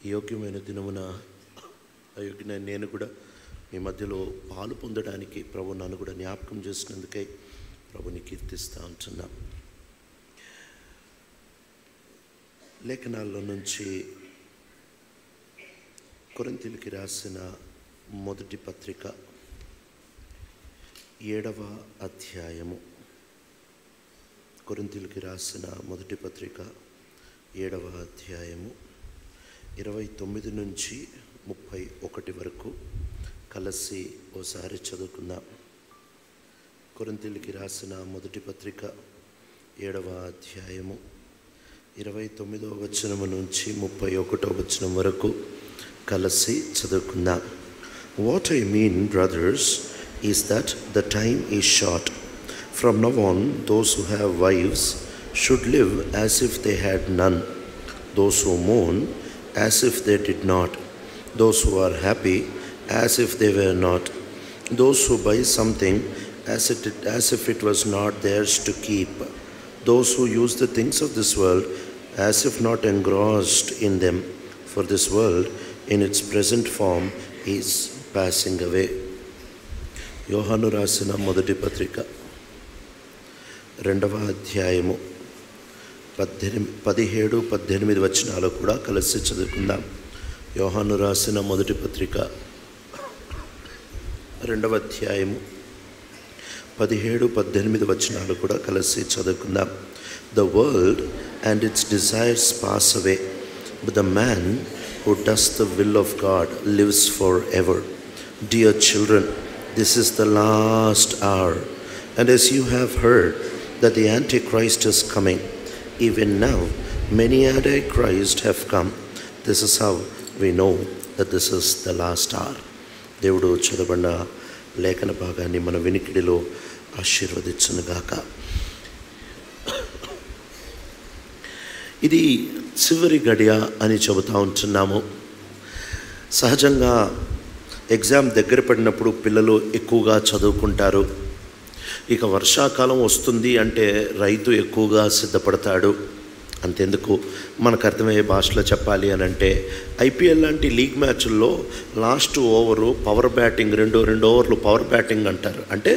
యోగ్యమైన దినమున అయోగ్యమైన నేను కూడా మీ మధ్యలో పాలు పొందడానికి ప్రభు నన్ను కూడా జ్ఞాపకం చేసినందుకై ప్రభుని కీర్తిస్తూ ఉంటున్నా. లేఖనాల్లో నుంచి కొరింథీయులకు రాసిన మొదటి పత్రిక 7వ అధ్యాయము. కొరింథీయులకు రాసిన మొదటి పత్రిక 7వ అధ్యాయము 29 నుంచి 31 వరకు కలిసి ఓసారి చదువుకుందాం. కొరింథీయులకు రాసిన మొదటి పత్రిక 7వ అధ్యాయము 29వ వచనము నుంచి 31వ వచనం వరకు కలిసి చదువుకుందాం. What I mean, brothers, is that the time is short. From now on, those who have wives should live as if they had none, those who mourn as if they did not, those who are happy as if they were not, those who buy something as if it was not theirs to keep, those who use the things of this world as if not engrossed in them, for this world in its present form is passing away. యోహాను రాసిన మొదటి పత్రిక 2వ అధ్యాయము 17-18 వచనాలు కూడా కలిసి చదువుకుందాం. యోహాను రాసిన మొదటి పత్రిక 2వ అధ్యాయము 17-18 వచనాలు కూడా కలిసి చదువుకుందాం. The world and its desires pass away, but the man who does the will of God lives forever. Dear children, this is the last hour, and as you have heard that the Antichrist is coming, even now many Antichrist have come. This is how we know that this is the last hour. దేవుడు చదవబడిన లేఖన భాగాన్ని మన వినికిడిలో ఆశీర్వదించునుగాక. ఇది చివరి గడియ అని చెబుతూ ఉంటున్నాము. సహజంగా ఎగ్జామ్ దగ్గర పడినప్పుడు పిల్లలు ఎక్కువగా చదువుకుంటారు. ఇక వర్షాకాలం వస్తుంది అంటే రైతు ఎక్కువగా సిద్ధపడతాడు. అంతెందుకు, మనకు అర్థమయ్యే భాషలో చెప్పాలి అని అంటే ఐపీఎల్ లాంటి లీగ్ మ్యాచ్ల్లో లాస్ట్ ఓవరు పవర్ బ్యాటింగ్, రెండు ఓవర్లు పవర్ బ్యాటింగ్ అంటారు. అంటే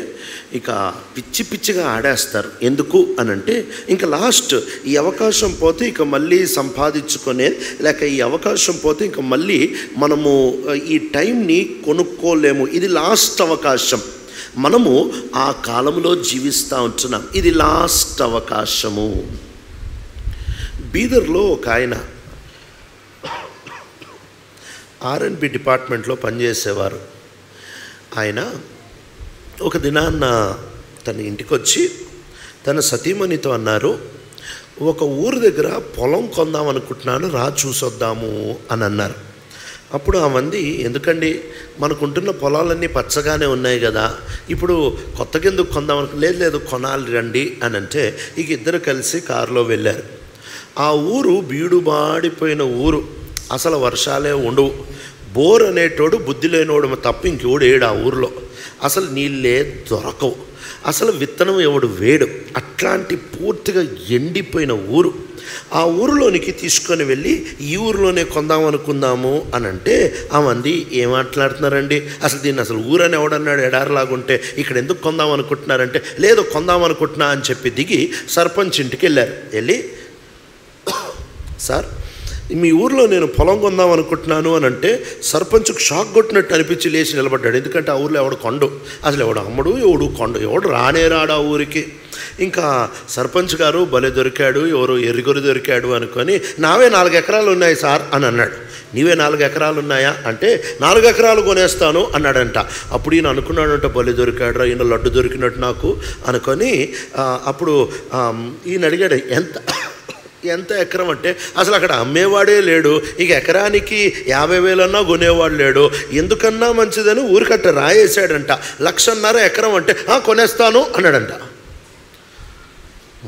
ఇక పిచ్చిగా ఆడేస్తారు. ఎందుకు అని అంటే ఇంకా లాస్ట్ ఈ అవకాశం పోతే ఇక మళ్ళీ సంపాదించుకునే, లేక ఈ అవకాశం పోతే ఇంకా మళ్ళీ మనము ఈ టైంని కొనుక్కోలేము. ఇది లాస్ట్ అవకాశం. మనము ఆ కాలంలో జీవిస్తూ ఉంటున్నాం. ఇది లాస్ట్ అవకాశము. బీదర్లో ఒక ఆయన R&B డిపార్ట్మెంట్లో పనిచేసేవారు. ఆయన ఒక దినాన్న తన ఇంటికి వచ్చి తన సతీమణితో అన్నారు, ఒక ఊరు దగ్గర పొలం కొందాం అనుకుంటున్నాను, రా చూసొద్దాము అని అన్నారు. అప్పుడు ఆ మంది, ఎందుకండి మనకుంటున్న పొలాలన్నీ పచ్చగానే ఉన్నాయి కదా, ఇప్పుడు కొత్తగా ఎందుకు కొందాం లేదు కొనాలి రండి అని అంటే ఇక ఇద్దరు కలిసి కారులో వెళ్ళారు. ఆ ఊరు బీడుబాడిపోయిన ఊరు, అసలు వర్షాలే ఉండవు. బోర్ అనేటోడు బుద్ధి లేనోడు తప్ప ఇంకెవడు ఏడు ఆ ఊరిలో. అసలు నీళ్ళే దొరకవు, అసలు విత్తనం ఎవడు వేడు. అట్లాంటి పూర్తిగా ఎండిపోయిన ఊరు. ఆ ఊరిలోనికి తీసుకొని వెళ్ళి ఈ ఊరిలోనే కొందాం అనుకుందాము అని అంటే ఆ మంది ఏం మాట్లాడుతున్నారండి, అసలు దీన్ని అసలు ఊరని ఎవడన్నాడు, ఎడారిలాగుంటే ఇక్కడ ఎందుకు కొందాం అనుకుంటున్నారంటే లేదు కొందాం అనుకుంటున్నా అని చెప్పి దిగి సర్పంచ్ ఇంటికి వెళ్ళారు. వెళ్ళి, సార్ మీ ఊరిలో నేను పొలం కొందాం అనుకుంటున్నాను అని అంటే సర్పంచ్కు షాక్ కొట్టినట్టు అనిపించి లేచి నిలబడ్డాడు. ఎందుకంటే ఆ ఊరిలో ఎవడు కొండు, అసలు ఎవడు అమ్మడు, ఎవడు కొండు, ఎవడు రానే రాడు ఆ ఊరికి. ఇంకా సర్పంచ్ గారు భలే దొరికాడు, ఎవరు ఎర్రిగొరి దొరికాడు అనుకొని, నావే 4 ఎకరాలు ఉన్నాయి సార్ అని అన్నాడు. నీవే 4 ఎకరాలు ఉన్నాయా అంటే 4 ఎకరాలు కొనేస్తాను అన్నాడంట. అప్పుడు ఈయన అనుకున్నాడంట, భలే దొరికాడు, ఈయన లడ్డు దొరికినట్టు నాకు అనుకొని అప్పుడు ఈయన అడిగాడు, ఎంత ఎకరం అంటే అసలు అక్కడ అమ్మేవాడే లేడు, ఇక ఎకరానికి 50,000 అన్నా కొనేవాడు లేడు, ఎందుకన్నా మంచిదని ఊరికట్ట రాయేసాడంట. 1,50,000 ఎకరం అంటే కొనేస్తాను అన్నాడంట.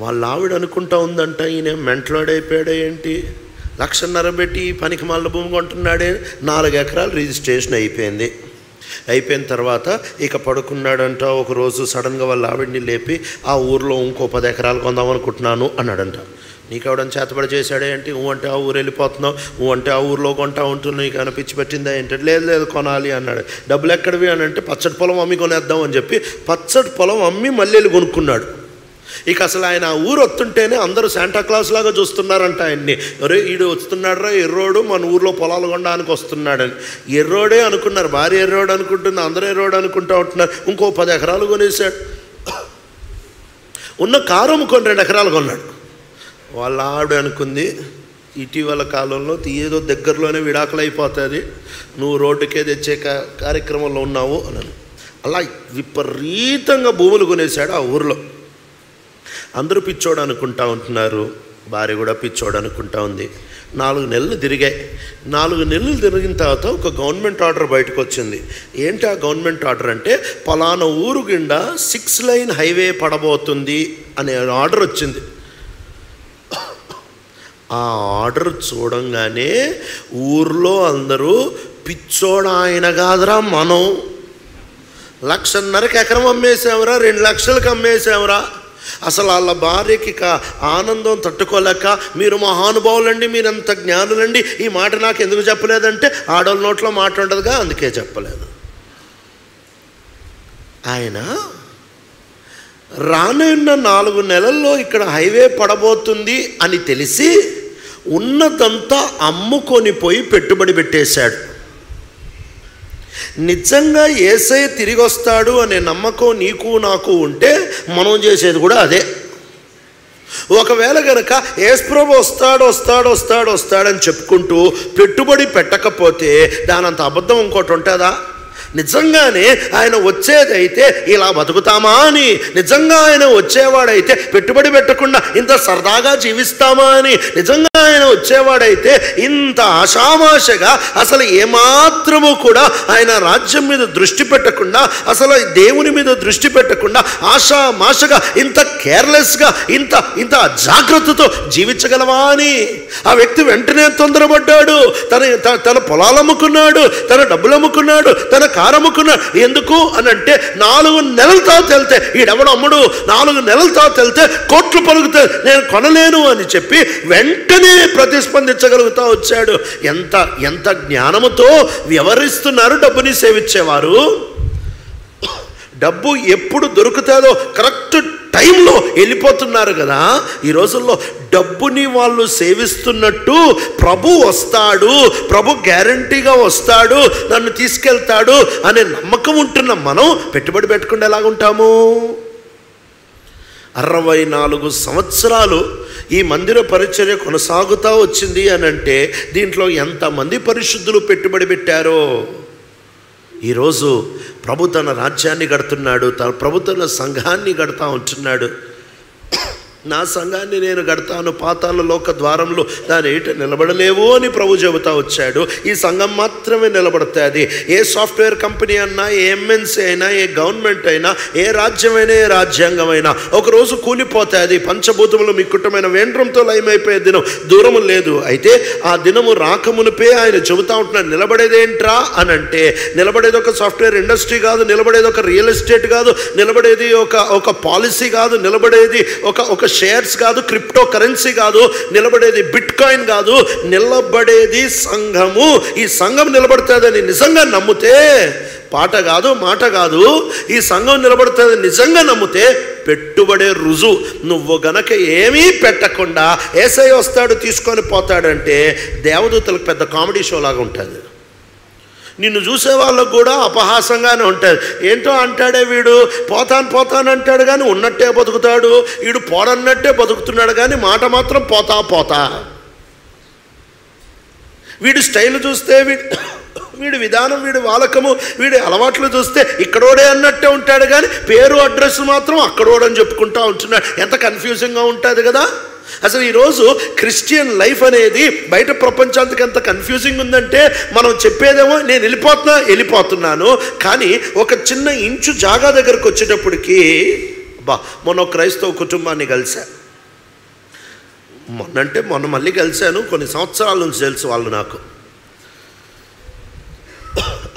వాళ్ళ ఆవిడ అనుకుంటా ఉందంట, ఈయన మెంటలాడైపోయాడే ఏంటి, 1,50,000 పెట్టి పనికి మళ్ళీ భూమి కొంటున్నాడే. 4 ఎకరాలు రిజిస్ట్రేషన్ అయిపోయింది. అయిపోయిన తర్వాత ఇక పడుకున్నాడంట. ఒకరోజు సడన్గా వాళ్ళ ఆవిడ్ని లేపి ఆ ఊరిలో ఇంకో 10 ఎకరాలు కొందాం అనుకుంటున్నాను అన్నాడంట. నీకెవడని చేతబడి చేశాడే ఏంటి? అంటే ఆ ఊరు వెళ్ళిపోతున్నావు, అంటే ఆ ఊరిలో కొంటా ఉంటున్నావు, నీకు ఏమైనా పిచ్చి పెట్టిందా ఏంటి? లేదు కొనాలి అన్నాడు. డబ్బులు ఎక్కడివి అని అంటే పచ్చడి పొలం అమ్మి కొనేద్దాం అని చెప్పి పచ్చడి పొలం అమ్మి మళ్ళీ వెళ్ళి కొనుక్కున్నాడు. ఇక అసలు ఆయన ఆ ఊరు వస్తుంటేనే అందరూ శాంటాక్లాస్ లాగా చూస్తున్నారంట ఆయన్ని. అరే ఈడు వస్తున్నాడు రా ఎర్రోడు, మన ఊర్లో పొలాలు కొనడానికి వస్తున్నాడని. ఎర్రోడే అనుకున్నారు, భార్య ఎర్రోడు అనుకుంటుంది, అందరూ ఎర్రోడు అనుకుంటూ ఉంటున్నారు. ఇంకో 10 ఎకరాలు కొనేసాడు. ఉన్న కారు అమ్ముకొని 2 ఎకరాలు కొన్నాడు. వాళ్ళ ఆవిడ అనుకుంది, ఇటీవల కాలంలో ఏదో దగ్గరలోనే విడాకులు అయిపోతుంది, నువ్వు రోడ్డుకే తెచ్చే కార్యక్రమంలో ఉన్నావు అని. అలా విపరీతంగా భూములు కొనేశాడు ఆ ఊరిలో. అందరూ పిచ్చోడు అనుకుంటా ఉంటున్నారు, భార్య కూడా పిచ్చోడు అనుకుంటా ఉంది. 4 నెలలు తిరిగాయి. 4 నెలలు తిరిగిన తర్వాత ఒక గవర్నమెంట్ ఆర్డర్ బయటకు వచ్చింది. ఏంటి ఆ గవర్నమెంట్ ఆర్డర్ అంటే, పలానా ఊరు గుండా 6 లైన్ హైవే పడబోతుంది అనే ఆర్డర్ వచ్చింది. ఆ ఆర్డర్ చూడంగానే ఊర్లో అందరూ పిచ్చోడు ఆయన కాదురా మనం, 1,50,000కి ఎకరం అమ్మేసామరా, 2 లక్షలకు అమ్మేసామరా. అసలు వాళ్ళ భార్యకి ఆనందం తట్టుకోలేక, మీరు మహానుభావులండి, మీరంత జ్ఞానులండి, ఈ మాట నాకు ఎందుకు చెప్పలేదంటే, ఆడోళ్ళ నోట్లో మాట ఉండదుగా అందుకే చెప్పలేదు. ఆయన రానున్న 4 నెలల్లో ఇక్కడ హైవే పడబోతుంది అని తెలిసి ఉన్నదంతా అమ్ముకొని పోయి పెట్టుబడి పెట్టేశాడు. నిజంగా యేసయ్య తిరిగి వస్తాడు అనే నమ్మకం నీకు నాకు ఉంటే మనం చేసేది కూడా అదే. ఒకవేళ గనక యేసుప్రభు వస్తాడని చెప్పుకుంటూ పెట్టుబడి పెట్టకపోతే దానంత అబద్ధం ఇంకోటి ఉంటుందా? నిజంగానే ఆయన వచ్చేదైతే ఇలా బతుకుతామా అని, నిజంగా ఆయన వచ్చేవాడైతే పెట్టుబడి పెట్టకుండా ఇంత సరదాగా జీవిస్తామా అని, నిజంగా ఆయన వచ్చేవాడైతే ఇంత ఆషామాషగా అసలు ఏమాత్రము కూడా ఆయన రాజ్యం మీద దృష్టి పెట్టకుండా, అసలు దేవుని మీద దృష్టి పెట్టకుండా ఆషామాషగా ఇంత కేర్లెస్గా ఇంత జాగ్రత్తతో జీవించగలవా అని ఆ వ్యక్తి వెంటనే తొందరపడ్డాడు. తన పొలాలు అమ్ముకున్నాడు, తన డబ్బులు అమ్ముకున్నాడు, తన కారు అమ్ముకున్నాడు. ఎందుకు అని అంటే 4 నెలలతో వెళ్తే ఈడెవడు అమ్ముడు, 4 నెలలతో వెళ్తే కోట్లు పలుకుతాయి, నేను కొనలేను అని చెప్పి వెంటనే ప్రతిస్పందించగలుగుతా వచ్చాడు. ఎంత జ్ఞానముతో వ్యవహరిస్తున్నారు డబ్బుని సేవించేవారు. డబ్బు ఎప్పుడు దొరుకుతుందో కరెక్ట్ టైంలో వెళ్ళిపోతున్నారు కదా. ఈ రోజుల్లో డబ్బుని వాళ్ళు సేవిస్తున్నట్టు ప్రభు వస్తాడు, ప్రభు గ్యారంటీగా వస్తాడు, నన్ను తీసుకెళ్తాడు అనే నమ్మకం ఉంటున్న మనం పెట్టుబడి పెట్టకుండా ఎలాగుంటాము? 64 సంవత్సరాలు ఈ మందిర పరిచర్య కొనసాగుతూ వచ్చింది అని అంటే దీంట్లో ఎంతమంది పరిశుద్ధులు పెట్టుబడి పెట్టారో. ఈరోజు ప్రభు తన రాజ్యాన్ని కడుతున్నాడు, ప్రభు తన సంఘాన్ని కడతా ఉంటున్నాడు. నా సంఘాన్ని నేను కడతాను, పాతాళ లోక ద్వారంలో దాని ఏట నిలబడలేవు అని ప్రభు చెబుతా వచ్చాడు. ఈ సంఘం మాత్రమే నిలబడుతుంది. ఏ సాఫ్ట్వేర్ కంపెనీ అన్నా, ఏ ఎంఎన్సీ అయినా, ఏ గవర్నమెంట్ అయినా, ఏ రాజ్యమైనా, ఏ రాజ్యాంగమైనా ఒకరోజు కూలిపోతుంది. పంచభూతములు మిక్కుటమైన వేండ్రంతో లయమైపోయే దినం దూరము లేదు. అయితే ఆ దినము రాకమునిపే ఆయన చెబుతా ఉంటున్నాడు. నిలబడేదేంట్రా అని అంటే, నిలబడేది ఒక సాఫ్ట్వేర్ ఇండస్ట్రీ కాదు, నిలబడేది ఒక రియల్ ఎస్టేట్ కాదు, నిలబడేది ఒక పాలసీ కాదు, నిలబడేది ఒక షేర్స్ కాదు, క్రిప్టో కరెన్సీ కాదు, నిలబడేది బిట్ కాయిన్ కాదు, నిలబడేది సంఘము. ఈ సంఘం నిలబడుతుందని నిజంగా నమ్మితే, పాట కాదు మాట కాదు, ఈ సంఘం నిలబడుతుంది నిజంగా నమ్మితే పెట్టుబడే రుజువు. నువ్వు గనక ఏమీ పెట్టకుండా యేసయ్య వస్తాడు తీసుకొని పోతాడంటే దేవదూతలకు పెద్ద కామెడీ షో లాగా ఉంటుంది. నిన్ను చూసే వాళ్ళకు కూడా అపహాసంగానే ఉంటుంది. ఏంటో అంటాడే వీడు, పోతాను అంటాడు కానీ ఉన్నట్టే బతుకుతాడు, వీడు పోడన్నట్టే బతుకుతున్నాడు కానీ మాట మాత్రం పోతా. వీడి స్టైల్ చూస్తే, వీడి విధానం, వీడి వాలకము, వీడి అలవాట్లు చూస్తే ఇక్కడోడే అన్నట్టే ఉంటాడు కానీ పేరు అడ్రస్ మాత్రం అక్కడోడని చెప్పుకుంటా ఉంటున్నాడు. ఎంత కన్ఫ్యూజింగ్గా ఉంటుంది కదా. అసలు ఈరోజు క్రిస్టియన్ లైఫ్ అనేది బయట ప్రపంచానికి ఎంత కన్ఫ్యూజింగ్ ఉందంటే, మనం చెప్పేదేమో నేను వెళ్ళిపోతున్నాను కానీ ఒక చిన్న ఇంచు జాగా దగ్గరకు వచ్చేటప్పటికి మొన్న క్రైస్తవ కుటుంబాన్ని కలిసా. మొన్న మళ్ళీ కలిశాను, కొన్ని సంవత్సరాల నుంచి తెలుసు వాళ్ళు నాకు.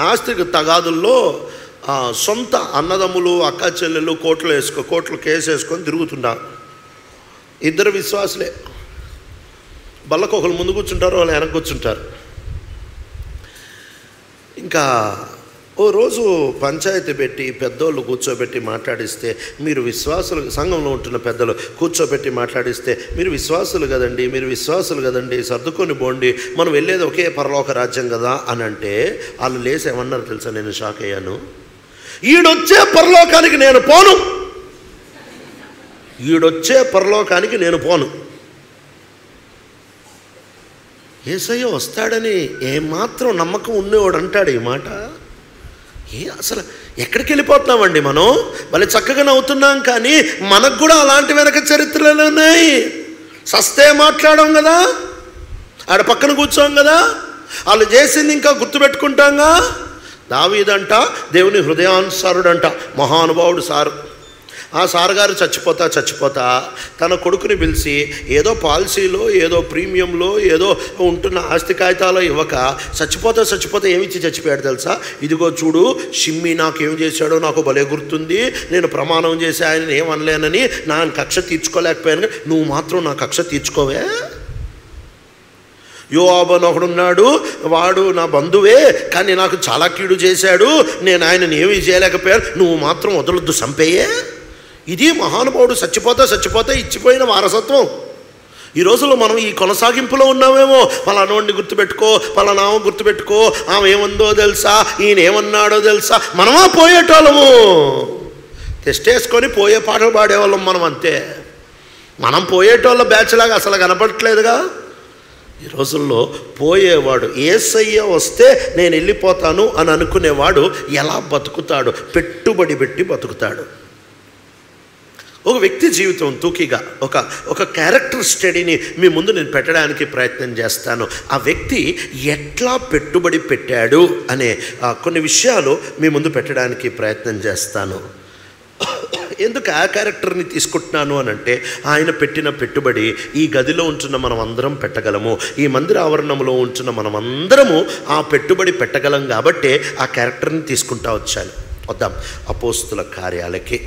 ఆస్తికి తగాదుల్లో సొంత అన్నదమ్ములు అక్క చెల్లెలు కోర్టులో కేసు వేసుకొని తిరుగుతున్నారు. 2 విశ్వాసులే. బళ్ళకు ఒకరు ముందు కూర్చుంటారు, వాళ్ళు వెనక కూర్చుంటారు. ఇంకా ఓ రోజు పంచాయతీ పెట్టి పెద్దోళ్ళు కూర్చోబెట్టి మాట్లాడిస్తే, మీరు విశ్వాసులు, సంఘంలో ఉంటున్న పెద్దలు కూర్చోబెట్టి మాట్లాడిస్తే, మీరు విశ్వాసులు కదండి, మీరు విశ్వాసులు కదండి, సర్దుకొని పోండి, మనం వెళ్ళేది ఒకే పరలోక రాజ్యం కదా అని అంటే, వాళ్ళు లేసి ఏమన్నారు తెలుసా? నేను షాక్ అయ్యాను. ఈడొచ్చే పరలోకానికి నేను పోను, ఈడొచ్చే పరలోకానికి నేను పోను. యేసయ్య వస్తాడని ఏమాత్రం నమ్మకం ఉండేవాడు అంటాడు ఈ మాట. అసలు ఎక్కడికి వెళ్ళిపోతున్నామండి మనం? భలే చక్కగా నవ్వుతున్నాం, కానీ మనకు కూడా అలాంటి వెనక చరిత్రలు ఉన్నాయి. సస్తే మాట్లాడాం కదా, ఆడ పక్కన కూర్చోం కదా, వాళ్ళు చేసింది ఇంకా గుర్తుపెట్టుకుంటాంగా. దావీదంట దేవుని హృదయానుసారుడంట, మహానుభావుడు సారు. ఆ సార్ గారు చచ్చిపోతా తన కొడుకుని పిలిచి ఏదో పాలసీలో, ఏదో ప్రీమియంలో, ఏదో ఉంటున్న ఆస్తి కాగితాలో ఇవ్వక చచ్చిపోతా ఏమిచ్చి చచ్చిపోయాడు తెలుసా? ఇదిగో చూడు, షిమ్మి నాకేం చేశాడో నాకు భలే గుర్తుంది, నేను ప్రమాణం చేసి ఆయన ఏమనలేనని నా కక్ష తీర్చుకోలేకపోయాను, నువ్వు మాత్రం నా కక్ష తీర్చుకోవే. యోవాబు అని ఒకడున్నాడు, వాడు నా బంధువే, కానీ నాకు చాలా కీడు చేశాడు, నేను ఆయనని ఏమీ చేయలేకపోయాను, నువ్వు మాత్రం వదలొద్దు, చంపేయే. ఇది మహానుభావుడు చచ్చిపోతా ఇచ్చిపోయిన వారసత్వం. ఈ రోజుల్లో మనం ఈ కొనసాగింపులో ఉన్నామేమో. పలానోడిని గుర్తుపెట్టుకో, పలానామో గుర్తుపెట్టుకో, ఆమె ఏముందో తెలుసా, ఈయన ఏమన్నాడో తెలుసా. మనమా పోయేటోళ్ళము, తెస్టేసుకొని పోయే పాటలు పాడేవాళ్ళం మనం, అంతే. మనం పోయేటోళ్ళ బ్యాచ్లాగా అసలు కనపడట్లేదుగా. ఈ రోజుల్లో పోయేవాడు, యేసయ్య వస్తే నేను వెళ్ళిపోతాను అని అనుకునేవాడు ఎలా బతుకుతాడు? పెట్టుబడి పెట్టి బతుకుతాడు. ఒక వ్యక్తి జీవితం తూకిగా ఒక క్యారెక్టర్ స్టడీని మీ ముందు నేను పెట్టడానికి ప్రయత్నం చేస్తాను. ఆ వ్యక్తి ఎట్లా పెట్టుబడి పెట్టాడు అనే కొన్ని విషయాలు మీ ముందు పెట్టడానికి ప్రయత్నం చేస్తాను. ఎందుకు ఆ క్యారెక్టర్ని తీసుకుంటున్నాను అని అంటే, ఆయన పెట్టిన పెట్టుబడి ఈ గదిలో ఉంటున్న మనం అందరం పెట్టగలము, ఈ మందిర ఆవరణంలో ఉంటున్న మనం అందరము ఆ పెట్టుబడి పెట్టగలం కాబట్టే ఆ క్యారెక్టర్ని తీసుకుంటా వచ్చాను. వద్దాం అపోస్తుల కార్యాలకి.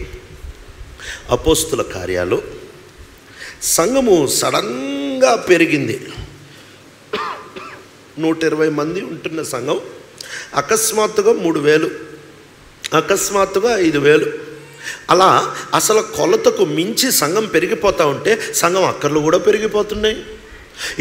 అపోస్తుల కార్యాలు సంఘము సడన్గా పెరిగింది. 120 మంది ఉంటున్న సంఘం అకస్మాత్తుగా 3000, అకస్మాత్తుగా 5000, అలా అసలు కొలతకు మించి సంఘం పెరిగిపోతూ ఉంటే సంఘం అక్కర్లు కూడా పెరిగిపోతున్నాయి.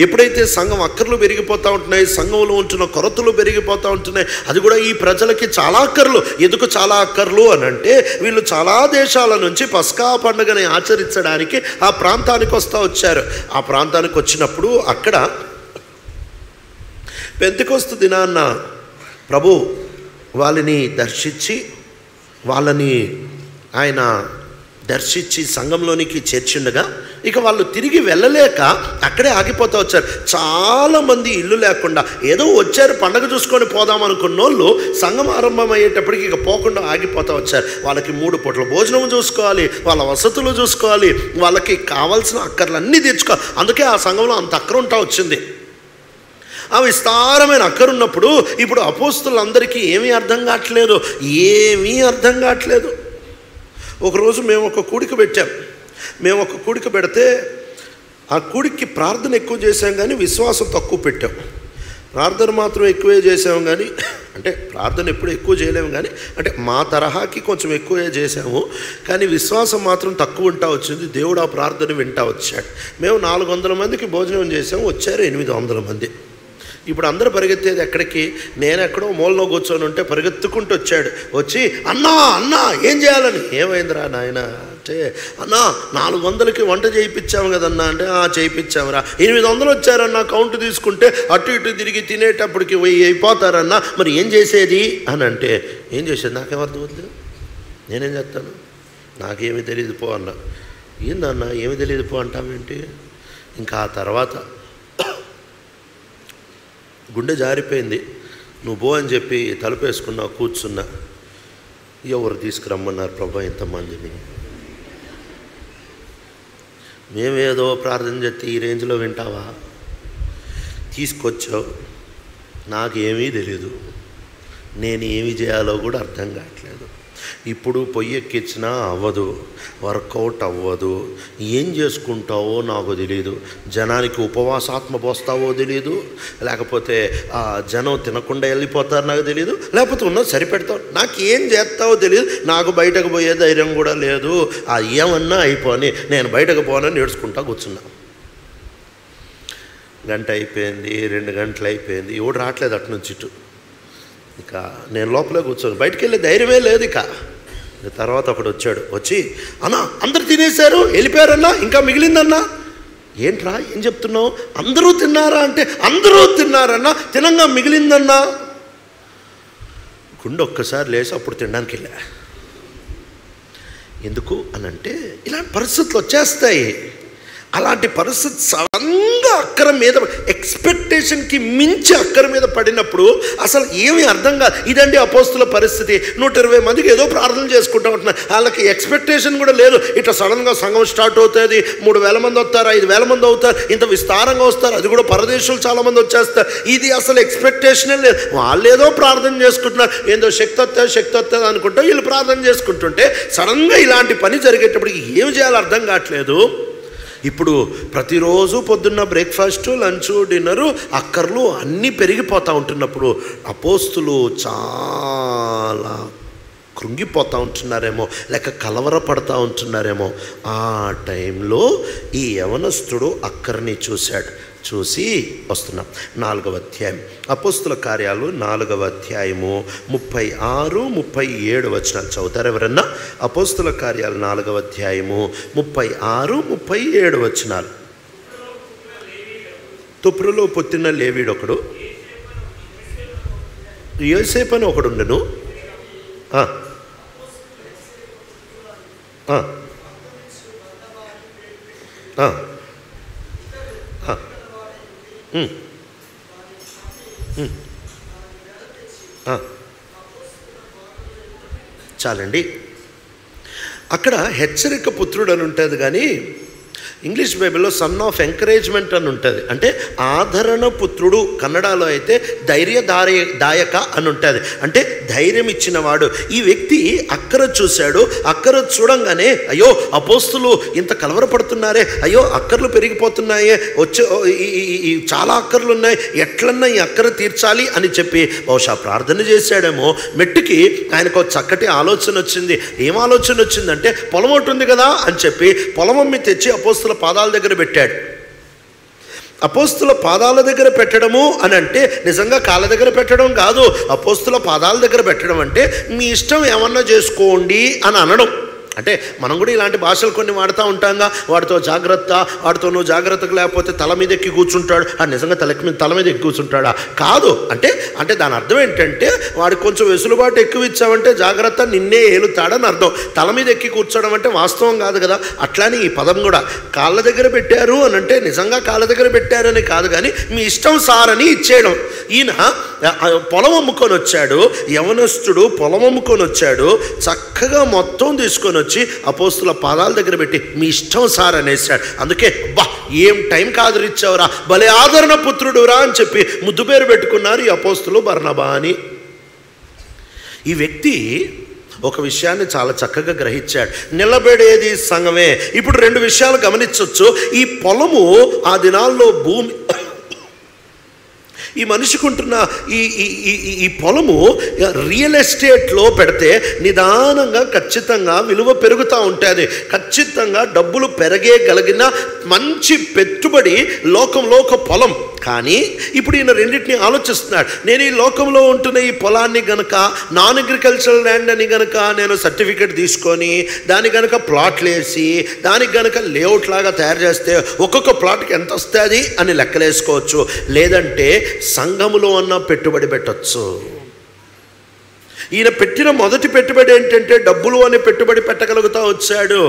ఎప్పుడైతే సంఘం అక్కర్లు పెరిగిపోతూ ఉంటున్నాయి, సంఘంలో ఉంటున్న కొరతలు పెరిగిపోతూ ఉంటున్నాయి. అది కూడా ఈ ప్రజలకి చాలా అక్కర్లు. ఎందుకు చాలా అక్కర్లు అని అంటే, వీళ్ళు చాలా దేశాల నుంచి పస్కా పండుగని ఆచరించడానికి ఆ ప్రాంతానికి వచ్చారు. ఆ ప్రాంతానికి వచ్చినప్పుడు అక్కడ పెంతెకొస్తు దినాన్న ప్రభు వాళ్ళని దర్శించి, వాళ్ళని ఆయన దర్శించి సంఘంలోనికి చేర్చిండగా ఇక వాళ్ళు తిరిగి వెళ్ళలేక అక్కడే ఆగిపోతూ వచ్చారు. చాలామంది ఇల్లు లేకుండా ఏదో వచ్చారు, పండగ చూసుకొని పోదాం అనుకున్న వాళ్ళు సంఘం ఆరంభమయ్యేటప్పటికి ఇక పోకుండా ఆగిపోతూ వచ్చారు. వాళ్ళకి 3 పూట్ల భోజనం చూసుకోవాలి, వాళ్ళ వసతులు చూసుకోవాలి, వాళ్ళకి కావాల్సిన అక్కర్లన్నీ తీర్చుకోవాలి. అందుకే ఆ సంఘంలో అంత అక్కర ఉంటా వచ్చింది. ఆ విస్తారమైన అక్కరున్నప్పుడు ఇప్పుడు అపోస్తులందరికీ ఏమీ అర్థం కావట్లేదు. ఒకరోజు మేము ఒక కూడిక పెట్టాం. పెడితే ఆ కూడికి ప్రార్థన ఎక్కువ చేసాం కానీ విశ్వాసం తక్కువ పెట్టాం. ప్రార్థన మాత్రం ఎక్కువే చేసాము కానీ, అంటే ప్రార్థన ఎప్పుడు ఎక్కువ చేయలేము కానీ, అంటే మా తరహాకి కొంచెం ఎక్కువే చేసాము కానీ విశ్వాసం మాత్రం తక్కువ ఉంటా వచ్చింది. దేవుడు ఆ ప్రార్థన వింటా వచ్చాడు. మేము 400 మందికి భోజనం చేసాము, వచ్చారు 800 మంది. ఇప్పుడు అందరూ పరిగెత్తేది ఎక్కడికి? నేను ఎక్కడో మూలలో కూర్చొని ఉంటే పరిగెత్తుకుంటూ వచ్చాడు. వచ్చి అన్నా ఏం చేయాలని. ఏమైందిరా నాయన అంటే, అన్నా 400కి వంట చేయించాము కదన్నా అంటే, చేయించామురా. 800 వచ్చారన్నా, కౌంట్ తీసుకుంటే అటు ఇటు తిరిగి తినేటప్పటికి 1000 అయిపోతారన్నా, మరి ఏం చేసేది అని అంటే, ఏం చేసేది నాకేమర్థం అవుతుంది, నేనేం చేస్తాను, నాకేమీ తెలియదు పో అన్నా. ఏందన్నా ఏమి తెలియదు పో అంటామేంటి? ఇంకా ఆ తర్వాత గుండె జారిపోయింది. నువ్వు పో అని చెప్పి తలుపేసుకున్నావు, కూర్చున్నా. ఎవరు తీసుకురమ్మన్నారు ప్రభా ఇంతమందిని? మేమేదో ప్రార్థన చేస్తే ఈ రేంజ్లో వింటావా? తీసుకొచ్చావు, నాకేమీ తెలీదు, నేను ఏమి చేయాలో కూడా అర్థం కావట్లేదు. ఇప్పుడు పొయ్యి ఎక్కించినా అవ్వదు, వర్కౌట్ అవ్వదు. ఏం చేసుకుంటావో నాకు తెలియదు. జనానికి ఉపవాసాత్మ పోస్తావో తెలియదు, లేకపోతే జనం తినకుండా వెళ్ళిపోతారు నాకు తెలియదు, లేకపోతే ఉన్నది సరిపెడతావు, నాకు ఏం చేస్తావో తెలియదు. నాకు బయటకు పోయే ధైర్యం కూడా లేదు. ఏమన్నా అయిపోని నేను బయటకు పోనని నేర్చుకుంటా కూర్చున్నా. గంట అయిపోయింది, 2 గంటలు అయిపోయింది, ఎవడు రావట్లేదు అటు నుంచి ఇటు. ఇక నేను లోపలే కూర్చొని బయటికి వెళ్ళే ధైర్యమే లేదు. ఇక తర్వాత ఒకడు వచ్చాడు. వచ్చి, అన్నా అందరు తినేశారు వెళ్ళిపోయారన్నా, ఇంకా మిగిలిందన్నా. ఏంట్రా ఏం చెప్తున్నావు? అందరూ తిన్నారా అంటే అందరూ తిన్నారన్నా, తినంగా మిగిలిందన్నా. గుండె ఒక్కసారి లేచి అప్పుడు తినడానికి వెళ్ళా. ఎందుకు అనంటే ఇలాంటి పరిస్థితులు వచ్చేస్తాయి. అలాంటి పరిస్థితి సడన్గా అక్కర మీద ఎక్స్పెక్టేషన్కి మించి అక్కర మీద పడినప్పుడు అసలు ఏమీ అర్థం కాదు. ఇదండి అపోస్తుల పరిస్థితి. 120 మందికి ఏదో ప్రార్థన చేసుకుంటూ ఉంటున్నారు. వాళ్ళకి ఎక్స్పెక్టేషన్ కూడా లేదు. ఇట్లా సడన్గా సంఘం స్టార్ట్ అవుతుంది, 3000 మంది వస్తారు, 5000 మంది అవుతారు, ఇంత విస్తారంగా వస్తారు, అది కూడా పరదేశులు చాలామంది వచ్చేస్తారు. ఇది అసలు ఎక్స్పెక్టేషనే లేదు. వాళ్ళు ఏదో ప్రార్థన చేసుకుంటున్నారు, ఏందో శక్తి వస్తుంది అనుకుంటా వీళ్ళు ప్రార్థన చేసుకుంటుంటే సడన్గా ఇలాంటి పని జరిగేటప్పటికి ఏం చేయాలో అర్థం కావట్లేదు. ఇప్పుడు ప్రతిరోజు పొద్దున్న బ్రేక్ఫాస్టు, లంచు, డిన్నరు, అక్కర్లు అన్నీ పెరిగిపోతూ ఉంటున్నప్పుడు అపోస్తులు చాలా కృంగిపోతూ ఉంటున్నారేమో, లేక కలవరపడతా ఉంటున్నారేమో. ఆ టైంలో ఈ యవనస్తుడు అక్కర్ని చూశాడు. చూసి వస్తున్నాం. 4వ అధ్యాయం అపోస్తుల కార్యాలు 4వ అధ్యాయము 36, 37 వచనాలు చదువుతారు ఎవరన్నా? అపోస్తుల కార్యాలు 4వ అధ్యాయము 36, 37 వచనాలు. తుప్రులో పుట్టిన లేవీడొకడు, యోసేపు అని ఒకడుండెను. చాలండి. అక్కడ హెచ్చరిక పుత్రుడు అని ఉంటుంది, కానీ ఇంగ్లీష్ బైబిల్లో సన్ ఆఫ్ ఎంకరేజ్మెంట్ అని ఉంటుంది. అంటే ఆదరణ పుత్రుడు, కన్నడలో అయితే ధైర్యదాయక అని ఉంటుంది. అంటే ధైర్యం ఇచ్చినవాడు. ఈ వ్యక్తి అక్కర చూశాడు. అక్కర చూడంగానే అయ్యో అపోస్తులు ఇంత కలవరపడుతున్నారే, అయ్యో అక్కర్లు పెరిగిపోతున్నాయే, ఈ చాలా అక్కర్లు ఉన్నాయి, ఎట్లన్నా ఈ అక్కర తీర్చాలి అని చెప్పి బహుశా ప్రార్థన చేశాడేమో. మెట్టుకి ఆయనకు చక్కటి ఆలోచన వచ్చింది. ఏం ఆలోచన వచ్చిందంటే పొలం ఒకటి ఉంది కదా అని చెప్పి పొలం అమ్మి తెచ్చి అపోస్తుల పాదాల దగ్గర పెట్టాడు. అపోస్తుల పాదాల దగ్గర పెట్టడము అని అంటే నిజంగా కాళ్ళ దగ్గర పెట్టడం కాదు. అపోస్తుల పాదాల దగ్గర పెట్టడం అంటే మీ ఇష్టం ఏమన్నా చేసుకోండి అని అనడం. అంటే మనం కూడా ఇలాంటి భాషలు కొన్ని వాడుతూ ఉంటాంగా, వాడితో జాగ్రత్త, వాడితో నువ్వు జాగ్రత్తగా లేకపోతే తల మీద ఎక్కి కూర్చుంటాడు. అది నిజంగా తల మీద ఎక్కి కూర్చుంటాడా? కాదు. అంటే దాని అర్థం ఏంటంటే వాడికి కొంచెం వెసులుబాటు ఎక్కువ ఇచ్చావంటే జాగ్రత్త నిన్నే ఏలుతాడని అర్థం. తల మీద ఎక్కి కూర్చోవడం అంటే వాస్తవం కాదు కదా. అట్లానే ఈ పదం కూడా కాళ్ళ దగ్గర పెట్టారు అని అంటే నిజంగా కాళ్ళ దగ్గర పెట్టారని కాదు, కానీ మీ ఇష్టం సార్ అని ఇచ్చేయడం. ఈయన పొలం అమ్ముకొని వచ్చాడు, యవనస్తుడు పొలం అమ్ముకొని వచ్చాడు. చక్కగా మొత్తం తీసుకొని వచ్చి అపోస్తుల పాదాల దగ్గర పెట్టి మీ ఇష్టం సార్ అనేసాడు. అందుకే ఏం టైం కాదరిచ్చావురా, భలే ఆదరణ పుత్రుడురా అని చెప్పి ముద్దు పేరు పెట్టుకున్నారు ఈ అపోస్తులు బర్నబా అని. ఈ వ్యక్తి ఒక విషయాన్ని చాలా చక్కగా గ్రహించాడు. నిలబడేది సంఘమే. ఇప్పుడు 2 విషయాలు గమనించవచ్చు. ఈ పొలము ఆ దినాల్లో భూమి, ఈ మనిషికి ఉంటున్న ఈ పొలము రియల్ ఎస్టేట్లో పెడితే నిదానంగా ఖచ్చితంగా విలువ పెరుగుతూ ఉంటుంది. ఖచ్చితంగా డబ్బులు పెరగగలిగిన మంచి పెట్టుబడి లోకంలో ఒక పొలం. కానీ ఇప్పుడు ఈయన రెండింటిని ఆలోచిస్తున్నాడు. నేను ఈ లోకంలో ఉంటున్న ఈ పొలాన్ని గనక నాన్ అగ్రికల్చరల్ ల్యాండ్ అని గనక నేను సర్టిఫికెట్ తీసుకొని దాని గనక ప్లాట్లు వేసి దానికి గనక లేఅవుట్ లాగా తయారు చేస్తే ఒక్కొక్క ప్లాట్కి ఎంత వస్తుంది అని లెక్కలేసుకోవచ్చు. లేదంటే సంఘములో అన్న పెట్టుబడి పెట్టచ్చు. ఈయన పెట్టిన మొదటి పెట్టుబడి ఏంటంటే డబ్బులు అనే పెట్టుబడి పెట్టగలుగుతా వచ్చాడు.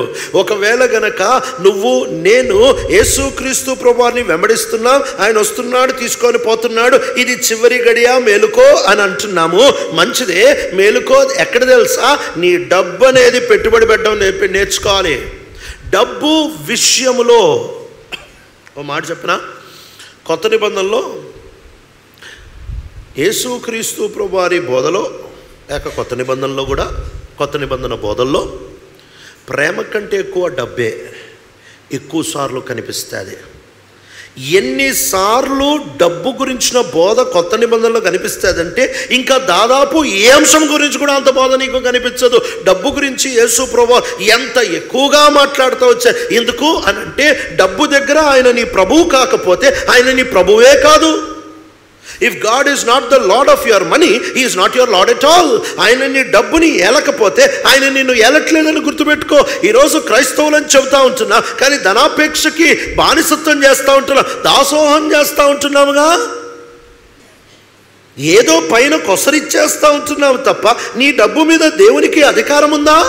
ఒకవేళ గనక నువ్వు నేను యేసుక్రీస్తు ప్రభువారిని వెంబడిస్తున్నాం, ఆయన వస్తున్నాడు తీసుకొని పోతున్నాడు, ఇది చివరి గడియ మేలుకో అని అంటున్నాము. మంచిదే, మేలుకో. ఎక్కడ తెలుసా? నీ డబ్బు అనేది పెట్టుబడి పెట్టడం నేర్చుకోవాలి. డబ్బు విషయములో ఓ మాట చెప్పిన, కొత్త నిబంధనలో యేసుక్రీస్తు ప్రభువారి బోధలో లేక కొత్త నిబంధనలో కూడా కొత్త నిబంధన బోధల్లో ప్రేమ కంటే ఎక్కువ డబ్బే ఎక్కువ సార్లు కనిపిస్తుంది. ఎన్నిసార్లు డబ్బు గురించిన బోధ కొత్త నిబంధనలో కనిపిస్తుందంటే ఇంకా దాదాపు ఏ అంశం గురించి కూడా అంత బోధ నీకు కనిపించదు. డబ్బు గురించి యేసు ప్రభువు ఎంత ఎక్కువగా మాట్లాడుతూ వచ్చారు. ఎందుకు అని అంటే డబ్బు దగ్గర ఆయన నీ ప్రభువు కాకపోతే ఆయన నీ ప్రభువే కాదు. If God is not the lord of your money, he is not your lord at all. ఆయన నీ డబ్బుని ఏలకపోతే ఆయన నిన్ను ఏలట్లేదని గుర్తుపెట్టుకో. ఈరోజు క్రైస్తవులని చెబుతూ ఉంటున్నా, కానీ ధనాపేక్షకి బానిసత్వం చేస్తూ ఉంటున్నాం, దాసోహం చేస్తూ ఉంటున్నాముగా. ఏదో పైన కొసరిచ్చేస్తూ ఉంటున్నాము తప్ప నీ డబ్బు మీద దేవునికి అధికారం ఉందా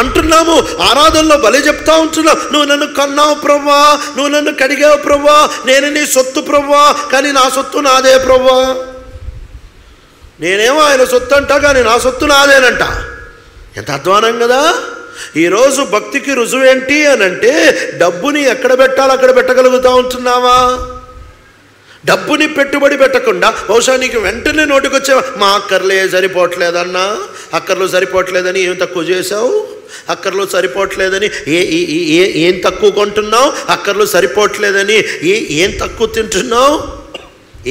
అంటున్నాము. ఆరాధనలో బలి చెప్తా ఉంటున్నావు, నువ్వు నన్ను కన్నావు ప్రభువా, నువ్వు నన్ను కడిగావు ప్రభువా, నేను నీ సొత్తు ప్రభువా, కానీ నా సొత్తు నాదే ప్రభువా. నేనేమో ఆయన సొత్తు అంట, కానీ నా సొత్తు నాదేనంట. ఎంత అధ్వానం కదా. ఈరోజు భక్తికి రుజువు ఏంటి అని అంటే డబ్బుని ఎక్కడ పెట్టాలో అక్కడ పెట్టగలుగుతూ ఉంటున్నావా? డబ్బుని పెట్టుబడి పెట్టకుండా బహుశా నీకు వెంటనే నోటికొచ్చే మా అక్కర్లే సరిపోవట్లేదన్నా, అక్కర్లు సరిపోవట్లేదని ఏం తక్కువ చేసావు, అక్కర్లు సరిపోవట్లేదని ఏం తక్కువ కొంటున్నావు, అక్కర్లు సరిపోవట్లేదని ఏం తక్కువ తింటున్నావు.